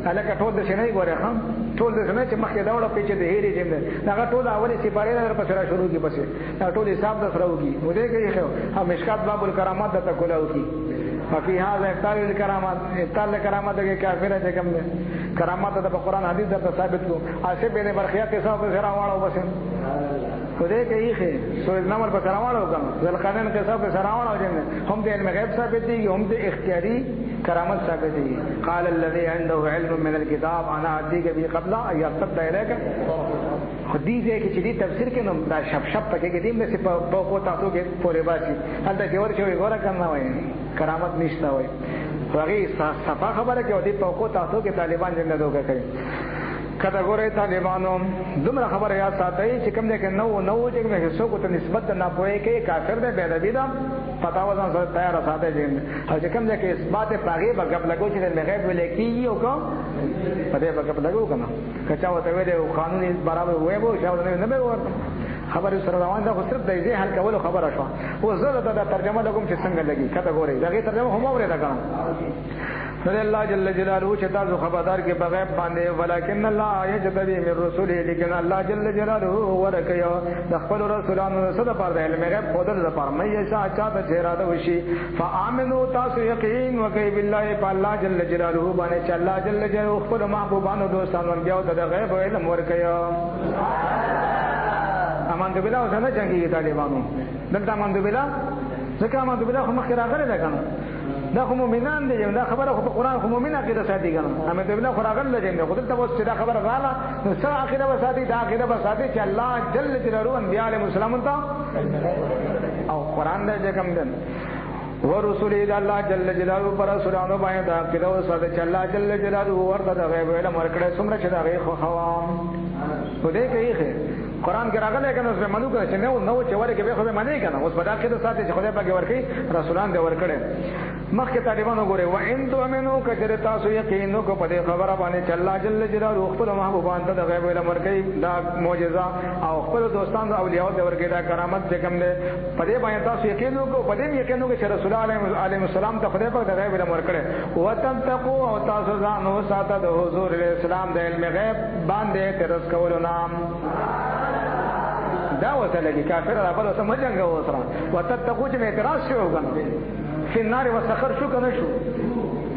الکه ټول د شنه ګوره خام ټول د شنه چې مخکې دا وړه پیچې د هیري جیم ده هغه ټول اولي سپاره در پسې را شروع کی پسې دا ټول حساب د سره وکي و دې کې خو هم مشکات باب الکرامات د تکولا وکي ففي هذا ابطال الكرامات ابطال الكرامات کې کافر دي کوم ده کرامات د قرآن حدیث د ثابت کو اسه به برخیا کې ثابت سره واړو بس خدای کې یې سورۃ نمل په سره واړو کوم ځل قانون کې ثابت سره واړو جن هم د علم غیب ثابت دي هم د اختیاري کرامت ثابت دي قال الذي عنده علم من الكتاب انا اديك به قبل ان يرتد اليك حدیث کې چې دې تفسیر کې نو دا شپ پکې کې دې مې په کو تاسو کې پورې باسي هلته کې ورشي غوړه کنه وای کرامت نشته وای هغه صفه خبره کې دې په کو تاسو کې طالبان څنګه دوکه کوي کله ګورې طالبانو دومره خبره یاد ساتي چې کوم دې کې نو چې موږ هیڅ کو ته نسبت نه پوي کې کافر دې به دې دا پتا وځان سره تیار ساتي دې او چې کوم دې کې اثبات پاغي بغب لګو چې د غیب ولیکي یو کو پدې بغب لګو کنه کچا وته وې قانوني برابر وې وو شاو نه به ورته خبره سره روان ده خو صرف د دې حل کولو خبره شو او زه دا ترجمه لګوم چې څنګه لګي کته ګورې دا ترجمه هم اورې دا کنه نو الله جل جلاله چې تاسو خبردار کې بغیر باندې ولکن الله یجتبی من رسوله لیکن الله جل جلاله ورکه د خپل رسولانو سره پر علم غیب خودل زپار مې یشا چاته چیرې وشي فآمنو تاسو یقین وکي بالله الله جل جلاله باندې چې الله جل جلاله خپل محبوبانو دوستانو بیا د غیب علم ورکه امان دې بلا وسنه جنگي طالبانو دلته امان دې بلا ځکه امان دې بلا خو مخ راغله ده کنه دا خو مؤمنان دي دا خبره خو په قران خو مؤمنه عقیده ساتي کنه امان دې بلا خو راغله جنګ خو دلته وس دا خبره غاله نو څه عقیده وساتي دا عقیده وساتي چې الله جل جلاله انبیاء علیهم السلام ته او قران دې کوم دن ورسول الله جل جلاله پر رسولانو باندې دا عقیده وساتي چې الله جل جلاله ورته د غیب علم ورکړي څومره چې دا غیب خو خدای کوي قرآن کې راغلی کنه اوس منو کنه چې نو چې ورکه به خو به منی کنه اوس په داخله ساتي چې خدای پاک ورکړي رسولان دې ورکړي مخکې طالبانو ګوره و ان تؤمنو کجر تاسو یقینو کو په خبره باندې چې الله جل جلاله خپل محبوبان ته د غیب علم ورکړي دا معجزه او خپل دوستان او اولیاء ته ورکړي دا کرامت چې کوم دې په دې باندې تاسو یقینو کو په دې یقینو کې چې رسول الله علیه السلام ته خدای پاک د غیب علم ورکړي وتتقوا او تاسو ځان او ساته د حضور اسلام د علم غیب باندې ترس کولو نام دا وته لګي کافر را بل وته مجنګ وسره وتتقوا چې اعتراض شو کنه په نار وسخر شو کنه شو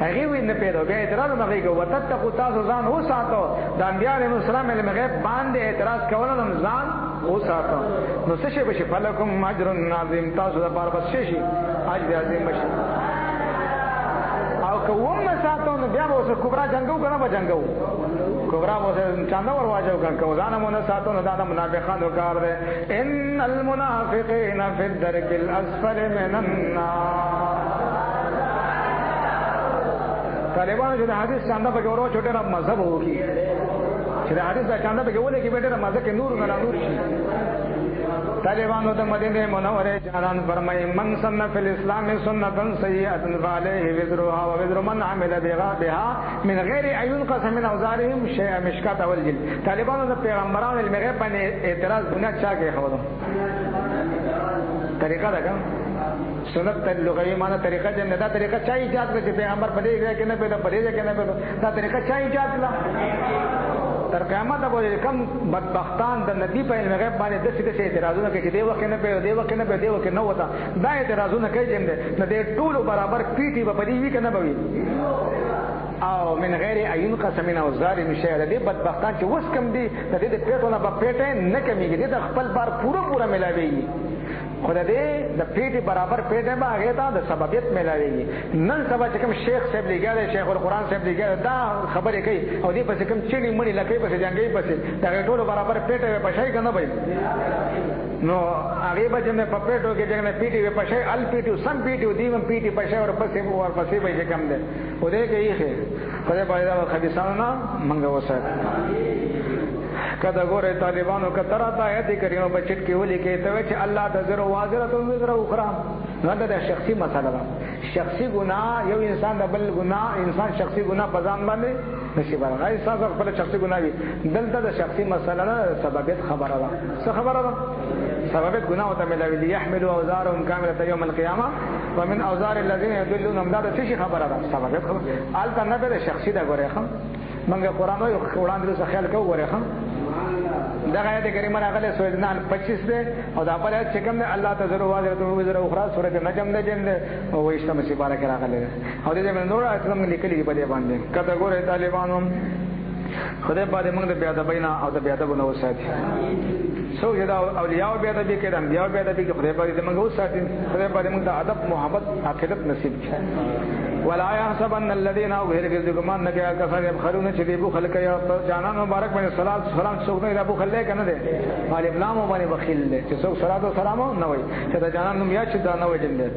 هغه وی نه پیدا بیا اعتراض نه کوي وتتقوا تاسو ځان هو ساتو د انبیاء علیهم السلام علم غیب باندې اعتراض کول نو ځان هو ساتو نو څه شي بشي فلکم اجر عظیم تاسو د پاره بس شي اجر عظیم بشي او کوم ساتو نو بیا وسه کبرا جنگو کنه به جنگو کبرا وسه چاندا ور واجو کنه ځان مون ساتو نو دا منافقانو کار ده ان المنافقین فی الدرک الاسفل من النار طالبانو چې د حدیث چاندا په ورو چوټه را مذهب وکي چې د حدیث چاندا په ولې کې بیٹه مذهب کې نور نه نور شي طالبانو د مدینه منوره جانان فرمای من سن فی الاسلام سنتا سیئه فعلیه وزرها ووزر من عمل بها من غیر ایون قسم من اوزارهم شیء مشکات اولجل طالبانو د پیغمبرانو علم غیب باندې اعتراض بنا چا کې خبرو طریقه ده سنت لغوی معنی طریقه جن دا طریقه چا ایجاد کړي پیغمبر په دې کې نه پیدا په دې کې نه پیدا دا طریقه چا ایجاد کړه تر قیامت پورې کم بدبختان د نبی په علم غیب باندې د څه اعتراضونه کوي چې دی وخت نه پیدا دی وخت نه پیدا دی وخت نه وتا دا اعتراضونه کوي چې نه دې ټول برابر پیټي په دې وی کنه بوي او من غیر عین قسم او ظالم شهر دې بدبختان چې وس کم دي د دې پیټونه په پیټه نه کمیږي د خپل بار پورا ملاويږي خدای دې د پیټي برابر پیټه به هغه ته د سببیت ملاويږي نن سبا چې کوم شیخ صاحب لګاله شیخ القرآن صاحب لګاله دا خبرې کوي او دې پس کوم چړي مړي لکه پس جنگي پس دا ټول برابر پیټه په شای کنه وای نو هغه به چې په پیټو کې څنګه پیټي په شای ال پیټو سم پیټو دیوم پیټي په شای ور پسې به کوم ده و دې کې یې خدای پیدا خبيسانو منګه وسات کدا ګوره طالبانو کتره ته آیت کریمه بچټ کې ولي کې ته چې الله تزر واجره وزر اخرى نو دا شخصي مسله ده شخصي ګناه یو انسان د بل ګناه انسان شخصي ګناه په ځان باندې نشي برابر انسان خپل شخصي ګناه وي دلته د شخصي مسله نه سببیت خبره ده څه خبره ده سببیت ګناه ته ملوي دي يحملوا اوزارهم كامله يوم القيامه ومن اوزار الذين يضلون دا څه خبره ده سببیت خبره البته نه به شخصي دا ګوره خم منګه قران یو وړاندې څه خیال کو ګوره خم دا آیت کریمه راغله سورۃ نحل 25 ده او دا په آیت چې کوم ده الله تعالی واجرته وزر اخرى سورۃ نجم ده جن او ویشتمه سی بارک راغله او دې من نور آیت موږ لیکلي په دې باندې کته ګوره طالبانو خدای باندې موږ د بیا د بینا او د بیا د بنو ساتي سو یدا اولیاء بیا د کې د انبیاء بیا د کې خدای باندې موږ وساتي خدای باندې موږ د ادب محبت عقیدت نصیب کړي ولا يحسبن الذين غير ذمن نجا كفر يبخلون چې دی بو خلک یا جانان مبارک باندې صلوات سلام څوک نه ابو خلک کنه دی مالک نام باندې بخیل دی چې څوک صلوات و سلام نه وي چې دا جانان نوم یا چې دا نه وي جن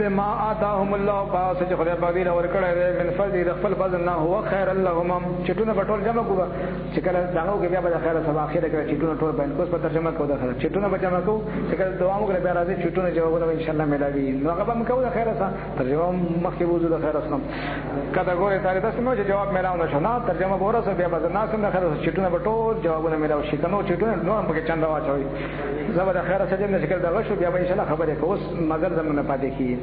بما آتاهم الله پاس چې خدای باندې اور کړه من فضل خپل فضل نه هو خير اللهم چټونه پټول جمع کو چې کله داغو کې بیا به خیر سبا اخر کې چټونه ټول باندې کوس په ترجمه کو دا چټونه به جمع کو چې کله دعا موږ بیا راځي چټونه جوابونه ان شاء الله ملاوي نو هغه به موږ خیر سره ترجمه مخکې وځو د خیر اسلام کدا ګوره تاریخ سمو چې جواب ملاو نشو نه ترجمه بوره سره بیا به نه سم د خیر چټونه به ټول جوابونه ملاو شي کنو چټونه نو هم پکې چنده واچوي زبر د خیر سره نه شکل دغه شو بیا به ان شاء الله خبره کوس مگر زمونه پاتې کی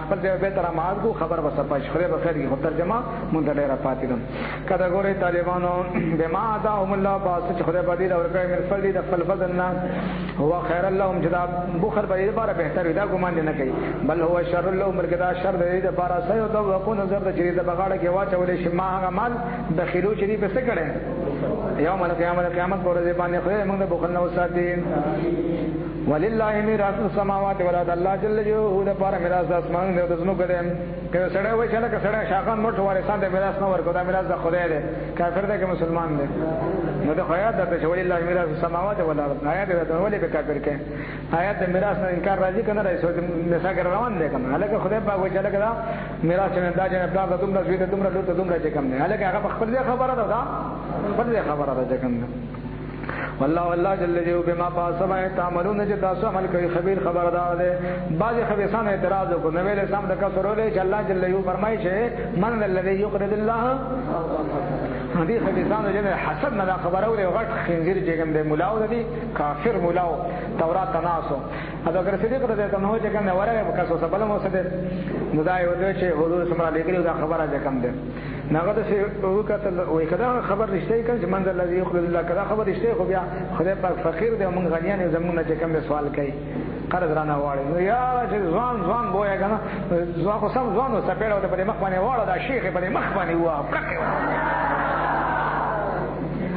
خپل ځای به تر ماز کو خبر وسپای خو به خیر کی ترجمه مونږ ډیر پاتې دم کدا ګوره طالبانو بما آتاهم الله پاس چې خدای باندې اور کوي من فضل د خپل فضل نه هو خیر اللهم جدا بخل به لپاره بهتر وي دا ګمان نه کوي بل هو شر اللهم مرګدا شر دې لپاره سيو د وقو نظر د چری د بغاړه کې واچولې شي ما هغه مال دخلو چری په څه کړي یوم القیامت پر ورځ باندې خو موږ د بخل نه وساتي ولله میراث السماوات والارض الله جل جلاله د پاره میراث د اسمان او د زمو کړي که سړی وای چې لکه سړی شاقان موټ وارثان د میراث نه ورکو دا میراث د خدای دی کافر دی که مسلمان دی نو د خیات د چې ولله میراث السماوات والارض آیات د ولې به کافر کې آیات د میراث نه انکار راځي کنه راځي سوچ نساء روان دی کنه هلکه خدای پاک وای چې لکه دا میراث نه دا جن پلا د دومره زوی د دومره لوت دومره چې کم نه هلکه هغه خپل خبره ده دا خپل خبره ده چې کم نه والله جل جلاله بما پاسما تعملون چې تاسو عمل کوي خبير خبردار دی بعض خبيسان اعتراض وکړي نو ویل سم د کسرولې چې الله جل جلاله فرمایي چې من الذي يقرض الله هدي خبيسان چې حسد نه خبره ولې غټ خنزیر جګم دی مولاو دی کافر مولاو تورات تناسو اذا اگر صدیق رضی الله عنه چې کنه ورغه کسو سبل مو سده نو دا یو دی چې حضور صلی الله علیه وسلم دا خبره جکم دی ناغه څه وکړه وای کدا خبر رښتیا کړي چې من الذي يخرج الله کدا خبر رښتیا خو بیا خدای پاک فقیر دی موږ غنیان زمونه چې کوم سوال کوي قرض رانه واړي نو یا چې ځوان بویا کنه ځوان خو سم ځوان سپېړو ته په مخ باندې واړه دا شیخ په مخ باندې وا پړکه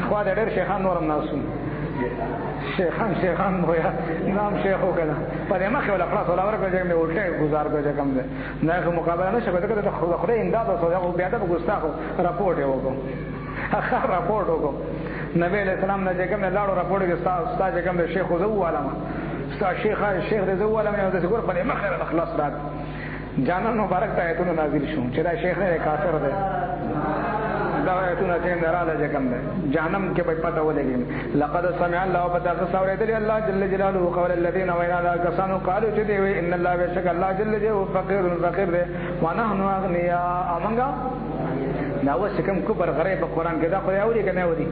خو دا ډېر شیخان نورم ناسو شیخان بویا نام شیخ وکړه په مخ ولا خلاص ولا ورکه چې مې الټه گزار کړه کوم ده نه خو مقابله نشه کړه ته خدای امداد او خو بیا د ګستاخو راپورټ وکړو اخر راپورټ وکړو نبی علیہ السلام نه چې کوم نه لاړو راپورټ کې استاد چې کوم شیخ زو علامه استاد شیخ زو علامه او د ګور په مخ ولا خلاص رات جانان مبارک ته ایتونه نازل شو چې دا شیخ نه کافر دی دا ایتونه چې دراله جکم ده جهنم کې په پټه ولګي لقد سمع الله وبدأ سورۃ الله جل جلاله قول الذين وإنا كسانوا قالوا جدي ان الله بشك الله جل جلاله فقير ده ونحن اغنياء امنګا دا وس کوم کبر غریب قرآن کې دا خو یو دي کنه ودی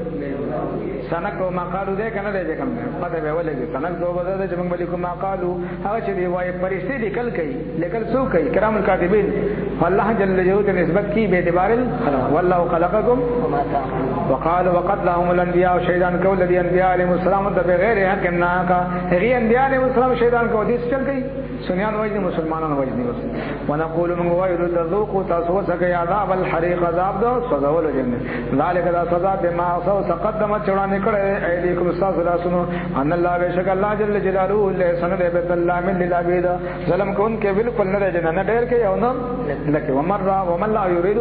سنک او مقالو ده کنه ده کوم پته به ولګي سنک دو بده چې موږ ملک مقالو هغه چې دی وای فرشتي لیکل کوي لیکل څو کوي کرام الکاتبین الله جل جلاله نسبت کی به اعتبار والله خلقکم وقال وقد لهم الانبیاء شهیدان کول الذي انبیاء علیهم السلام د بغیر حق نه کا هغه انبیاء علیهم السلام شهیدان کو دي چل کوي سنیان وجنی مسلمانان وجنی بس ونقول من وایلو تذوقوا تاسو سکه عذاب الحریق عذاب دو سزاول جنه ذالک دا سزا بما سو تقدمت چړه نکړه ایلیکم استغفروا ان الله بشک الله جل جلاله له سند بیت الله من للعبید ظلم کون کې بالکل نه جن نه ډیر کې یو نه لکه ومن لا يريد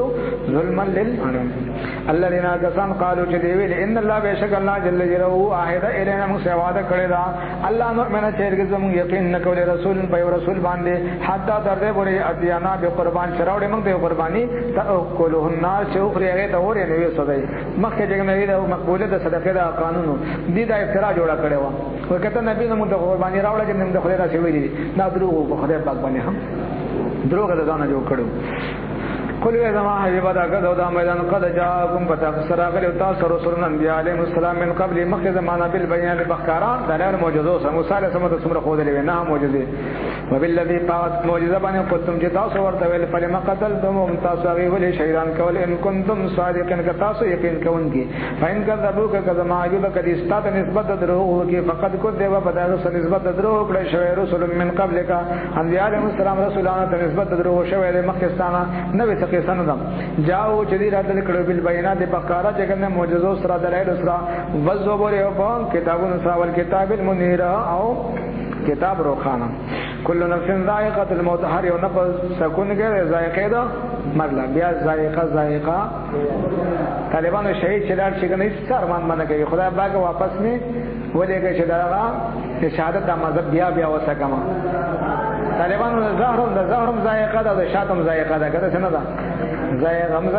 ظلما للعالم الذين كسان قالوا چې دی ویل ان الله بشک الله جل جلاله عهد الینا مسواده کړی دا الله نو مینه چیرګ زمو یقین نکول رسول په رسول باندې حتی درته پورې اتیانا به قربان چراوړې موږ ته قرباني تاکلوا النار چې خو یې ته اورې نه وي سودای مخکې چې نه وي مقبوله د صدقې دا قانون دي دا افترا جوړه کړې و وکړه نبی نو د قرباني راوړل چې موږ د خدای راځي ویلي دا دروغ په خدای پاک باندې هم دروغ د ځان جوړ کړو قل يا زما حبيب دا غدو دا میدان قد جاءكم فتاكسر غل تاسو رسولنا انبياء عليهم السلام من قبل مخ زمانه بالبيان بخاران دلال معجزو موسی علیہ السلام سمره خو دلې نه معجزه وبالذي قات معجزه باندې قلتم چې تاسو ورته ویل فلما قتلتم تاسو هغه ولې شهیدان کول ان كنتم صادقين که تاسو یقین کوونکی فین کذبوک کذما ایوب کدی استاد نسبت دروغ کی فقد کو دیو بدر سره نسبت دروغ کړه شوی رسول من قبلک انبیاء علیهم السلام رسولانه ته نسبت دروغ شوی مخکستانه نو قصه نه جاءو چې راتل کړه بل بیانات بقره چې کنه معجزو سره دلایل سره وزبر یو په کتابونو سره ول کتاب المنیر او کتاب روخانه کل نفس ذائقه الموت هر یو نفس سکونګه ذائقه ده مرلا بیا ذائقه طالبانو شهید چې لار شګنې سرمان باندې کوي خدای پاک واپس می ولېږي چې دا شهادت د مذهب بیا وسکما طالبانو زهرم ذائقه ده شاتم ذائقه ده کده څنګه ده ذائقه هم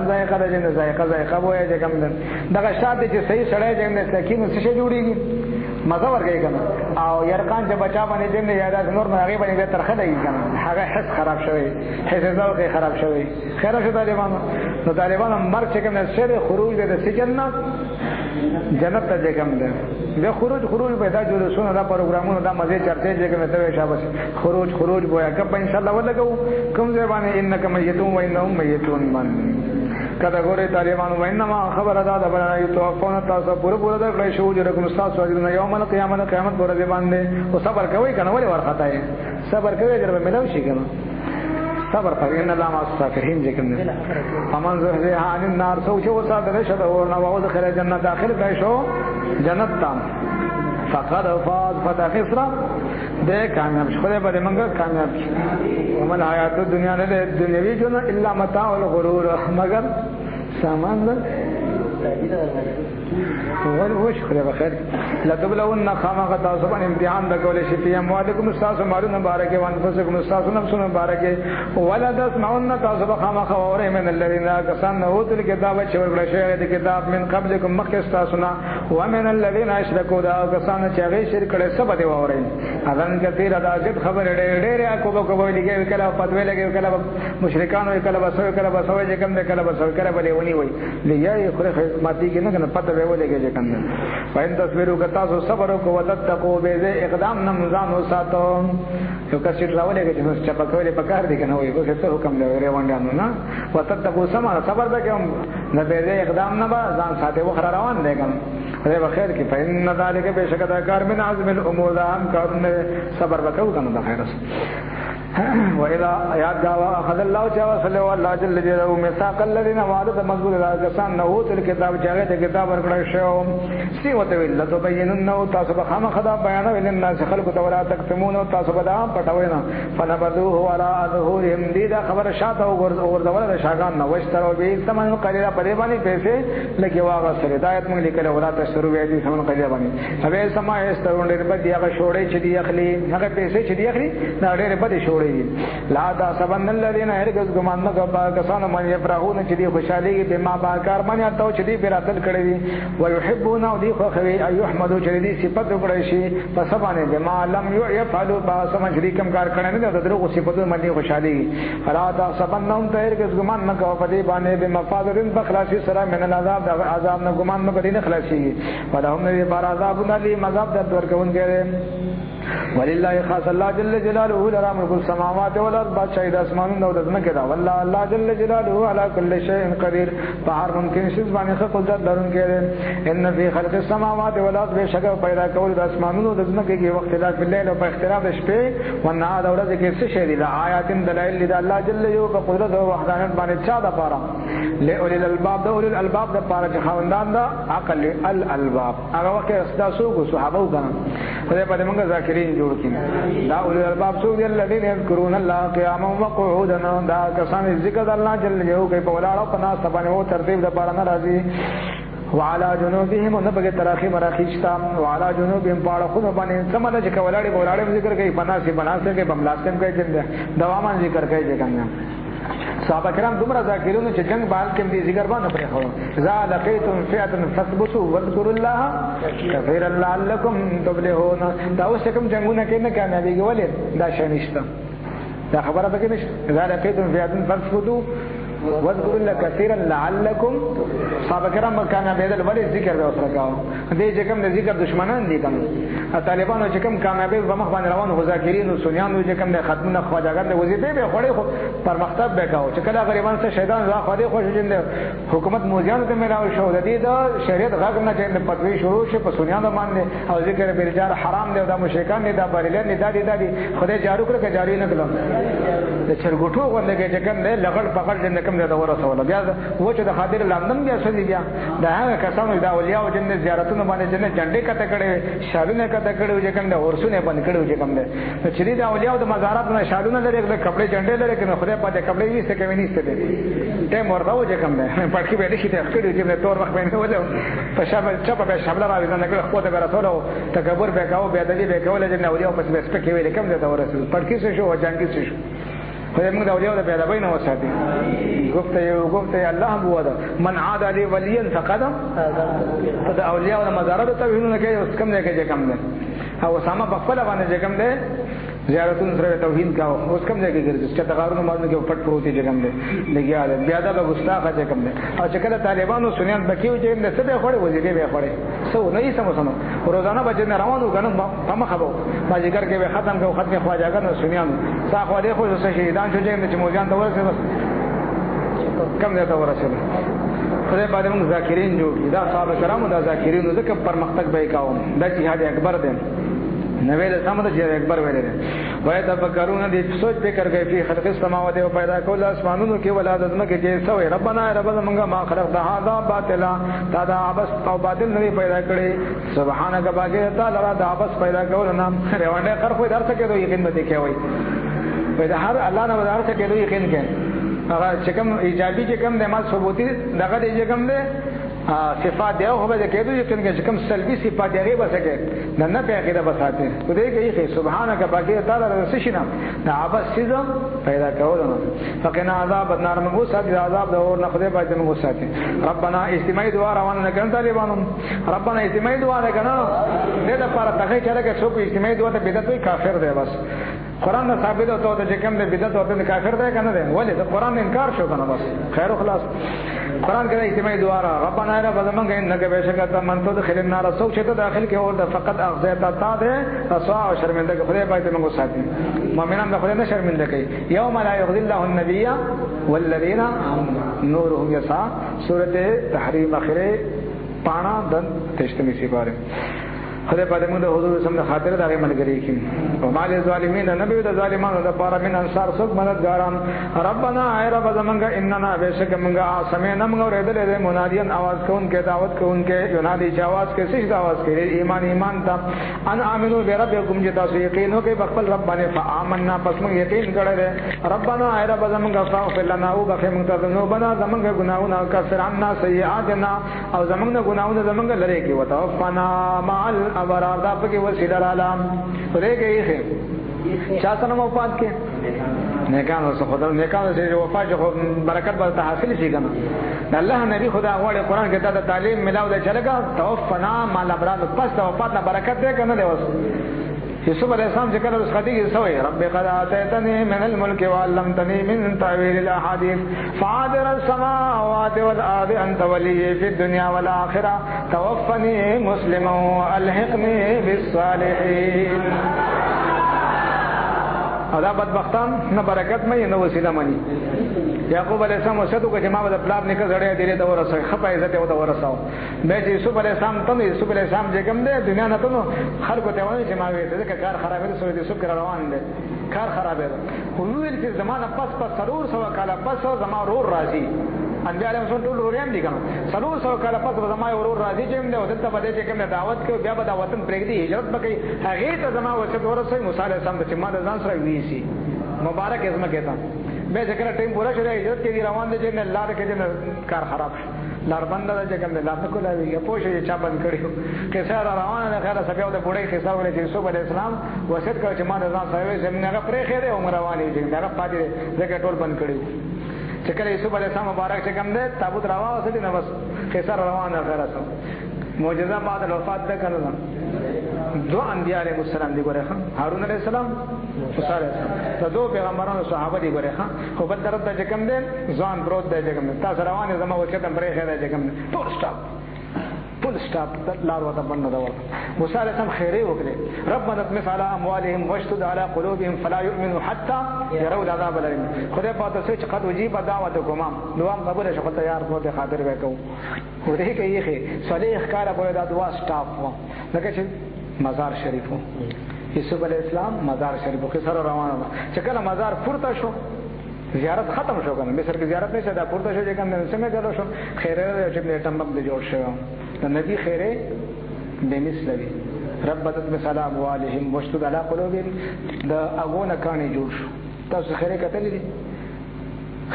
ذائقه ده جن ذائقه وایي چې کوم دا شاته چې صحیح سړی چې سکینو څه شي جوړیږي مزه ورګي کنه او يرکان چې بچا باندې دې یادات نور نه هغه باندې ترخه دی کنه هغه حس خراب شوی حس ذوق خراب شوی خیر شو طالبانو مرګ چې کوم سره خروج د سجن نه جنت ته کوم ده د خروج پیدا جوړ شونه دا پروګرامونه دا مزه چرته چې کوم ته شابه خروج بویا کب ان شاء الله ولګو کوم ځای باندې انک میتون و انهم میتون باندې کدا ګوره طالبانو وینما خبر ادا ده بلای توفون تاسو پوره د کړی شو چې کوم تاسو اجرونه یوم القیامت پر دې باندې او صبر کوي کنه ولې ورخته صبر کوي چې به ملو شي کنه صبر کوي ان الله مع الصابرین ذکر نه امن زه عن النار سوچو صادره شته او نو دخل جنت داخل کړي شو جنت تام فقد فاز فتح اسرا دے کامیاب خدای به موږ کامیاب ومن حیات الدنیا نه دنیوي جون الا متاع الغرور مگر سامان وش خدای بخیر لتبلون خامخ تاسو باندې امتحان د کولې شي په اموالکم استاسو مالونه مبارکه وان فسکم استاسو نفسونه مبارکه ولا تسمعون تاسو خامخ اوره من الذين كسن اوتل کتاب چې ورکړل شوی د کتاب من قبلکم مخکې استاسو نه ومن الذين اشركوا دا کسان چې هغه شرک کړي سبا دی اوره اذن کثیر دا چې خبر ډېر کو لګي کله پدوي لګي کله مشرکان وي کله بسوي چې کوم نه کله بسوي کله بلې ونی وي لګي خو ماتي کې نه پته به ولګي کنه پاین تصویرو کتا سو صبر کو وتتقو به اقدام نمزان وساتو یو کسي راولې چې نو چپکولې پکار دي کنه وي به څه حکم دی ریوانډانو نه وتتقو سما صبر به کوم نه به اقدام نه با ځان ساتي وخر روان دی کنه خدای بخیر کې فإن ذلك بشکدا کار من عزم الامور ام کارونه صبر وکاو کنه د خیر وإذا آیات دعوا اخذ الله تعالی صلی الله جل جلاله میثاق الذين وعدوا مذکور الکسان نو تل کتاب چاغه ته کتاب ورکړی شو سی وته ویل تو بیننه تاسو به خامخ دا بیان ویل الناس خلق تورا تکتمون تاسو به دا پټوي نه فنبذوه ولا ظهورهم دي دا خبر شاته ورځول شاګان نو وشترو به ثمن قليلا په باندې پیسې لګي واغه سره هدایت موږ لیکل ولا تشرو به دي ثمن قليلا باندې هغه سما استرون ډېر په دی هغه شوړې چې دی اخلي هغه پیسې چې دی اخلي دا ډېر په دی شوړې لا دا سبن الذين هرگز ګمان نه کوي کسان من يفرحون چې دی خوشالي به ما با کار باندې اتو چې دی براتل کړی دي ويحبون او دی خو خوي ايحمدو چې دی صفات وکړي شي په سبانه به ما لم يفعلوا با سم شریکم کار کړي نه د درو صفاتو باندې خوشالي فلا دا سبن نوم ته هرگز ګمان نه کوي په دی باندې به مفادرن بخلاصي سره من العذاب عذاب نه ګمان نه کوي نه خلاصي ولهم بار عذاب علی مذاب در ورکون کړي ولله خاص الله جل جلاله لرا ملک السماوات والارض بادشاہ د اسمانونو او د ځمکې دا والله الله جل جلاله على كل شيء قدير په هر ممکن شي باندې قدرت لرونکی دی. ان فی خلق السماوات والارض بشک پیدا کول د اسمانونو د ځمکې کې وخت اختلاف الليل او په اختلاف د شپې او نهار او ورځې کې څه شی دي آیات دلائل د الله جل یو په قدرت او وحدانیت باندې چا د پاره له اول الالباب د اول الالباب د پاره چې خوندان دا عقل الالباب هغه وخت استاسو کو صحابه وګڼه خدای په دې موږ ذاکرین جوړ کړي دا اول الالباب سو دي الذين يذكرون الله قياما وقعودا دا کسان ذکر الله جل یو کوي په ولاړو په ناس باندې وو ترتیب د پاره ناراضي وعلى جنوبهم ونبغي تراخي مراخيشتا وعلى جنوبهم پاړخونو باندې سمونه چې کولاړي بولاړي ذکر کوي بناسي بناسي کې بملاسم کوي چې دوامان ذکر کوي څنګه صحابه کرام دومره ذاکرونو چې جنگ بال کې دې ذکر باندې پرې خو اذا لقيتم فئه فاثبتوا واذكروا الله كثيرا لعلكم تفلحون دا اوس کوم جنگونه کې نه کامیابیږي ولې دا شې نشته دا خبره به کې نشته اذا لقيتم فئه فاثبتوا واذكروا الله كثيرا لعلكم صحابه کرام کامیاب دي ولې ذکر به اوسره کاو دې چې کوم د ذکر دشمنان دي کوم طالبانو چې کوم کامیابی په مخ باندې روان غزاکرین او سنیانو چې کوم د ختمونه خواجاګر د وظیفه به خوري خو پر مختب به کاو چې کله غریبان سره شیطان زړه خو دې خوښ جن حکومت موزیانو ته ملاو شو د دې د شریعت غږ نه چې پټوي شروع شي په سنیانو باندې او ذکر به رجال حرام دی دا مشرکان دي دا بریلان دي دا دي خدای جارو کړ کې جاری نه کړو د چرګوټو غونډه کې چې کوم له لغړ پکړ جن کوم د ورسوله بیا و چې د خاطر لندن بیا سړي بیا دا هغه کسانو دا اولیاء او جن زیارتونو باندې جن جنډې کته کړي شالونه کته کړي چې کوم د ورسونه باندې کړي چې کوم ده چې دا اولیاء د مزارات نه شالونه لري د کپڑے جنډې لري کنه خدای په دې کپڑے وي څه کوي نيسته دي ټیم ورته و چې کوم ده پټکی به دې شي ته کړي چې د تور وخت باندې وله په شابه چپه به شابه راوي نه کړه خو ته رسولو تکبر به کاو به دې به کول چې اولیاء په سپک ویل کوم ده ورسول پټکی څه شو جنګي څه شو خدای موږ د اولیاء د پیدا بینه وساتي گفته الله هو ده من عاد لي وليا فقد د اولیاء د مزارات ته وینونه کوي اوس کم نه کوي کم ده او سما په خپل باندې کم ده زیارتون سره توهین کاو اوس کم ځای کې ګرځي چې تقارن باندې کې پټ پروتي چې کم ده لګیا ده بیا دا ګستاخه چې کم ده او چې کله طالبانو سنیان بکیو چې نه څه به خوړې وځي به خوړې سو نه یې سمسنو روزانه بچ نه روانو کنه په مخه وو ما ذکر کې به ختم کو ختم خواجاګر سنیان ساخو دې خو څه شهیدان شو چې موجان ته ورسې بس کم ده ته ورسې خدای په دې موږ ذاکرین جوړ دا صاحب کرامو دا ذاکرین ذکر پرمختګ به کاوم دا جهاد اکبر ده نوې له سمته چې اکبر ویل دي وای تفکرون دې سوچ فکر کوي په خلق السماوات او پیدا کول اسمانونو کې ولادت مکه کې سوې ربنا رب زمونږه ما خلق ده هذا باطلا دا عبس او باطل نه پیدا کړي سبحانك باګه تعالی را دا عبس پیدا کول نام روانه خر خو درته کې دوی یقین مته کوي پیدا هر الله نه ودارته کې دوی یقین کوي هغه چې کوم ایجابي چې کوم د ما ثبوتی دغه دې کوم ده صفات دی او به کېدو یقین کې کوم سلبي صفات دی بسکه نه په عقیده بساته خدای کې سبحانك باقي تعالی رسشنا عبس سيزم پیدا کولونه فقنا عذاب النار موږ ساتي عذاب د اور نه خدای باندې موږ ساتي ربنا استماعي دعا روانه نه کړه طالبانو ربنا استماعي دعا نه کړه دې لپاره ته چې راکې څوک استماعي دعا ته بدعت وي کافر دی بس قرآن نه ثابت او ته چې کوم د بدعت او د کافر دی کنه دی ولې د قرآن انکار شو کنه بس خیر او خلاص قرآن کې اجتماعي دعا را ربنا رب زمانګ انك بشکته من تدخل النار سوچ ته داخل کې اور د فقط اغذیت تا ده رسوا او شرمنده خدای پاک ته موږ ساتي مؤمنان د خدای نه شرمنده کوي یوم لا یغذی الله النبي والذین نورهم یسعى سورته تحریم اخره پانا دن تشتمی سپاره خدای په دې موږ د حضور سم د خاطر دغه ملګری کی او مال ظالمین نبی د ظالمانو د پاره من انصار څوک مددګاران ربنا ای رب زمنګ اننا بشک منګه سمعنا موږ ورېدل د منادیان आवाज کون کې دعوت کون کې ینادي چې आवाज کې سجده आवाज کې ایمان ته ان امنو بربکم چې تاسو یقین وکړئ په خپل رب باندې فآمنا پس موږ یقین کړل ربنا ای رب زمنګ فاغفر لنا او بخیر موږ ته ذنوبنا زمنګ ګناہوں کفر عنا سیئاتنا او زمنګ ګناہوں زمنګ لری کې وتوفنا مع ابرار دا پکې وسیله عالم خدای کې خیر چا سره وفات کې نیکانو سره خدای نیکانو سره وفات جو برکت به حاصل شي کنه الله نبی خدا غواړي قران کې دا تعلیم ملاو د چلګه توفنا مع الابرار پس وفات نه برکت ده کنه دی اوس یوسف علیہ السلام ذکر اس خدیجه سوې رب قد اتیتنی من الملك وعلمتنی من تاویل الاحاديث فاطر السماوات والارض انت ولي في الدنيا والاخره توفني مسلما والحقني بالصالحين او دا بدبختان نه برکت مې نه وسیله مني. یعقوب علیه السلام وصیت وکړ چې ما به د پلار نیکه زړی ډېرې ته ورسوي، ښه په عزت یې ورته ورساو. بیا چې یوسف علیه السلام ته نو یوسف علیه السلام چې کوم دی دنیا نه ته نو خلکو ته وایي چې ما ویل ځکه کار خرابېده سورت یوسف کې روان دی، کار خرابېده. خو ویل چې زما نه پس 400 کاله پس زما ورور راځي. انبیاء علیهم السلام ټول وروران دي کنه. 400 کاله پس زما ورور راځي چې موږ دلته باندې چې کوم دعوت کوي بیا به دا وطن پرېږدي هجرت وکړي، هغه ته زما وصیت ورسوي. موسی علیه السلام چې ما د ځان سره ویسي مبارک ازمه کېتا به ذکر ټیم پورا شوی هجرت کې روان دي چې نه لار کې نه کار خراب شي، لار بند ده چې کوم لار نه کولاوي یا پوښي چې چا بند کړیو کې سره روانه ده خلاص بیا د بوډۍ خسار ولې چې یوسف علیه السلام وصیت کړ چې ما د ځان سره ویسي موږ پرې خېره عمر روانې دي هغه پاتې ځکه ټول بند کړیو. چې کله یوسف علیه السلام مبارک چې کوم ده تابوت راوځي نه بس خسار روانه خلاص معجزه بعد الوفات ده کنه. دو انبیاء علیهم السلام دی ګوره هارون علیه السلام موسی علیه السلام ته دو پیغمبرانو صحابه دی ګوره خو بل طرف ته کوم دی ځان پروت دی چې کوم تاسو روانه زما وچته پرې خېره چې کوم ټول سټاپ فل سټاپ لار وته بند دا ورته. موسی علیه السلام خیره وکړي ربنا اطمس على اموالهم واشدد على قلوبهم فلا يؤمنوا حتى يروا العذاب الأليم. خدای په تاسو چې قد وجيب دعوتكم دعا قبول شو تیار کو ته خاطر وکاو خو دې کې یې صالح کار په دا دعا سټاپ و لکه چې مزار شریف یوسف علیه السلام مزار شریف کې سره روانه چې کله مزار پورته شو زیارت ختم شو کنه مصر کې زیارت نشه دا پورته شو چې کوم څنګه غلو شو خیره چې په ټمب دې جوړ شو د نبی خیره بمثله ربت مثلا اموالهم واشتد على قلوبهم د اغونه کاني جوړ شو. تاسو خیره کتلې دي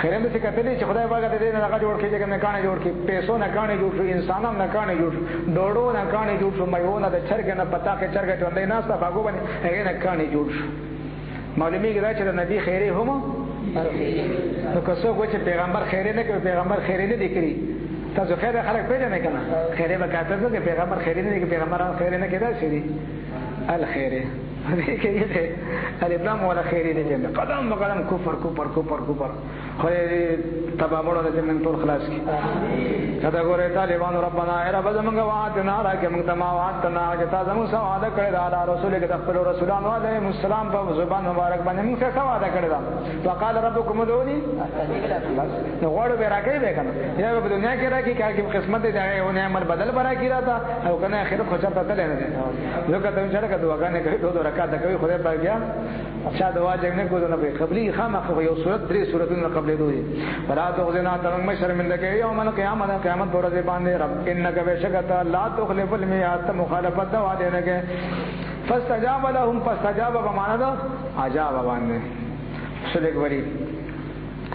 خیره دې کتلې چې خدای پاک دې نه هغه جوړ کړي چې نه کاني جوړ کړي پیسو نه کاني جوړ شو انسانانو نه کاني جوړ شو ډوړو نه کاني جوړ شو مېونه د چرګ نه پتا کې چرګ ته نه ناستا باغو باندې هغه نه کاني جوړ شو. معلومي کې دا چې د نبی خیره هم نو که څوک چې پیغمبر خیره نه کوي پیغمبر خیره نه لیکري تاسو خیره خلک پیژنې کنه خیره به کاته چې پیغمبر خیره نه کوي پیغمبران خیره نه کوي سړي الخيره دې کې دې الاسلام ولا خیره نه جنه قدم بقدم کفر کفر کفر کفر خو تبامړو د جنن ټول خلاص کی دا ګوره طالبان ربنا ای رب زمونږ وعدنا راکه موږ ته ما وعدنا چې تاسو موږ سره وعده کړی دا رسول کې خپل رسولانو علیه السلام په زبان مبارک باندې موږ سره وعده کړی دا وقال ربكم ادعوني نو غوړو به راکې به کنه یا په دنیا کې راکې کار کې قسمت دې دا یو نعمت بدل برا کی راته او کنه اخرت خو چرته تل نه یو کته چې راکې دعاګانې کوي دوه رکعات کوي خدای پاک بیا اچھا دعا جنګ نه کوو نه به قبلي خامخ یو صورت درې صورتونه قبلې دوی ولا تخزنا تم شرمنده کې یوم القیامت قیامت ورځ باندې رب انک بشکت لا تخلف الميعاد مخالفت دوا دینه کې فاستجاب لهم فاستجاب بمعنى ده عجاب باندې سلیک وری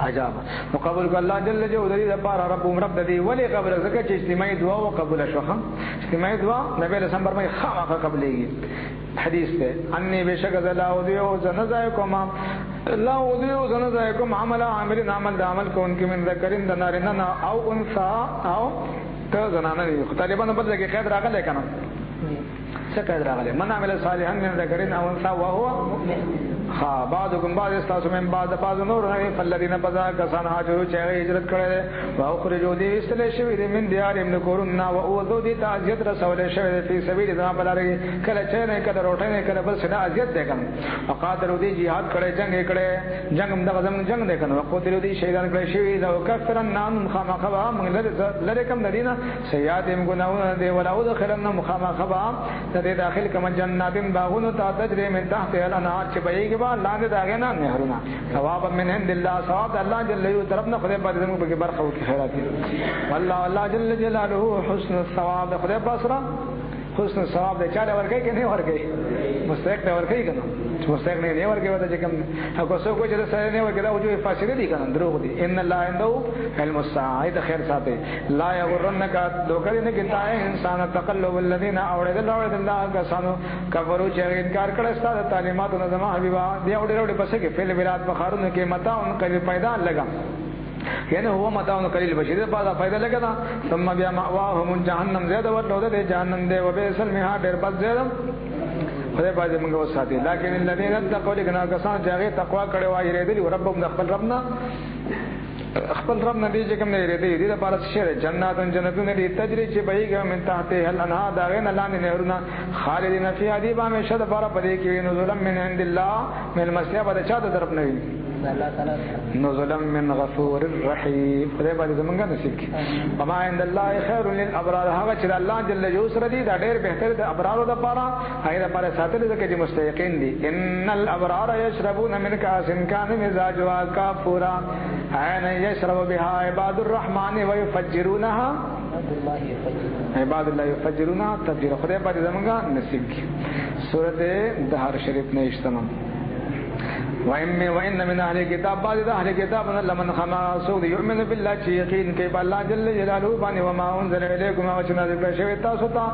عجاب مقبول الله جل جلاله د بار رب دې ولی قبل زکه چې اجتماعي دعا او قبول شوخه اجتماعي دعا نبی رسول الله فرمایي خامخ قبلېږي حدیث ته انی بشک ذلا او دیو زنزایکم لا او دیو زنزایکم عمل عامل عمل کون کی من ذکرین د نارینه او انثى او ته زنانه طالبانو په دې کې قید راغلی کنه څه قید راغلی من عمل صالحا من ذکرین او انثى وهو ها بعضکم بعض استاسو من بعض نور فالذین بذا کسان هاجروا چې هجرت کړل او خرجوا دي استل شوی دي من دیار ابن کورنا او اوذو دي تعزیت رسول شوی په سبیل الله بلاره کله چې نه کله روټه نه کله بل څه اذیت ده کوم وقاتلوا دي jihad کړي جنگ کړي جنگ دغه زمون جنگ ده کنه وقتلوا دي شهیدان کړي شوی دا کفرن نام مخامخه من لره کوم دینه سیئات ګناونه دي ولا ادخلن مخامخه ته داخل کما جنات باغون تجري من تحت الانهار چې بهيږي لاندې داګه نه نهرونه ثواب من عند الله ثواب الله جل جلاله طرفنا خدای په دې موږ به برخه وکړي خیرات والله الله جل جلاله حسن الثواب خدای پاسره حسن الثواب دې چاله ورګي کې نه ورګي مستحق ته ورګي کنه مستحق نه ورګي وته چې کوم هغه څوک چې سره نه ورګي دا وجوه فاصله دي کنه دروغ دي ان الله عنده علم الساعه ده خیر ساته لا يغرنك دوکړي نه کیتا انسان تقلب الذين اورد الله کسانو کفرو چې انکار کړه ستاسو تعلیمات نه زما حبیبا دی اورد پسې کې فعل ولادت بخارونه کې متا ان قریب پیدا لگا یعنی هو متاون قلیل بشیر بعد فائدہ لگا ثم بیا مأواهم جهنم زیاده ورته ده جهنم ده وبئس المهاد ډیر بد زیاده خدای پاک موږ وساتي لکن الذين اتقوا لكن کسان چې هغه تقوا کړي وایي ریدلی ربهم خپل ربنا خپل رب نبی چې کوم نه لري دې لپاره شعر جنات جنتون دې تجري چې بهيږي من تحته الانهار داغه نه لاندې نهرونه خالدین فی ادیبا میں شد لپاره پدې کې نزول من عند الله من المسیح بده چا د طرف نه وي نزول من غفور الرحیم دې باندې زمونږه نصیب کی وما عند الله خير للابرار هغه چې الله جل جلاله دې دا ډېر بهتر د ابرارو لپاره هغه لپاره ساتل دي چې مستحقین دي ان الابرار يشربون من كاس كان مزاجها كافورا عين يشرب بها عباد الرحمن ويفجرونها عباد الله يفجرونها تفجيرا خدای په دې زمونږه نصیب کی سورته دهر شریف نه اشتمام وإن من أهل الكتاب بعض أهل الكتاب لمن خما سود يؤمن بالله يقين كيف الله جل جلاله باني وما أنزل إليكم وشنازل بشوي تاسوتا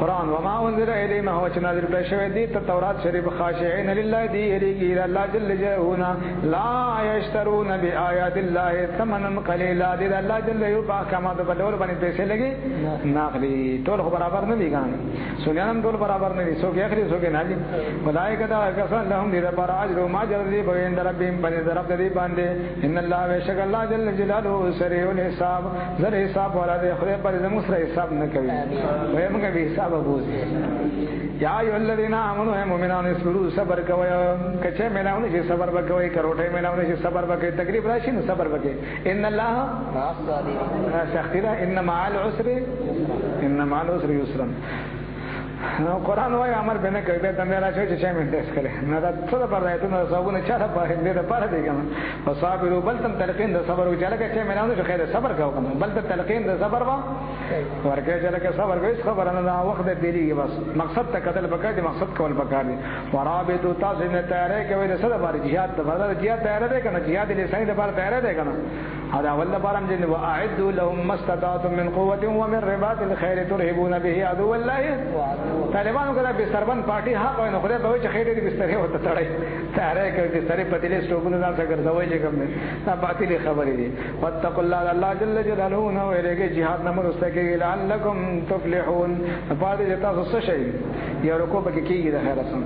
قرآن وما أنزل إليه ما هو شنازل بشوي دي التوراة شريف خاشعين لله دي إليه الله جل جلاله لا يشترون بآيات الله ثمنا قليلا دي الله جل جلاله كما تبدور بني پیسے لگی ناخلی ټول برابر نه دي ګان سنیانم ټول برابر نه دي سو کې اخري سو کې ناجي خدای کدا کسان لهم دي پر اجر ما جلدی بوین ربهم بني درب دي باندې ان الله وشک الله جل جلاله سریع الحساب زر حساب والا دي خدای پر زموږ سره حساب نه کوي وای موږ به حساب وګورئ یا ایو الذین آمنوا مؤمنان اصبروا صبر کوي کچه ملاونه چې صبر وکوي کروټه ملاونه چې صبر وکوي تکلیف راشي نو صبر وکوي ان الله سختیرا ان مع العسر یسرا قرآن وای امر به نه کوي ته نه راځي چې مې داس کړي نه دا څه په راځي ته صابونه چا په دې د پاره دی کنه فصابروا بل تم تلقین د صبر وجاله کې چې مې نه خیر صبر کوو کنه بل ته تلقین د صبر وا ورکه چې لکه صبر کوي خبر نه وخت دیږي بس مقصد ته قتل پکای دي مقصد کول پکای دي ورابط تاسو نه تیارې کوي د سره باندې jihad د باندې jihad تیار دی کنه jihad لسان د باندې تیار دی کنه هذا ول بارم جن واعدوا لهم ما استطعتم من قوه ومن رباط الخيل ترهبون به عدو الله طالبانو کله به سربن پارټي ها کوي نو خدای به چې خېټه دې بسترې وته تړای تیارې کوي بسترې پتیلې سټوبونه ځان څخه ګرځوي چې کوم نه دا باطلې خبرې دي واتقوا الله الله جل جلاله نو ورګه jihad نه مرسته کوي لعلکم تفلحون بعد دې تاسو څه شي یو رکوع پکې کیږي د خیر سم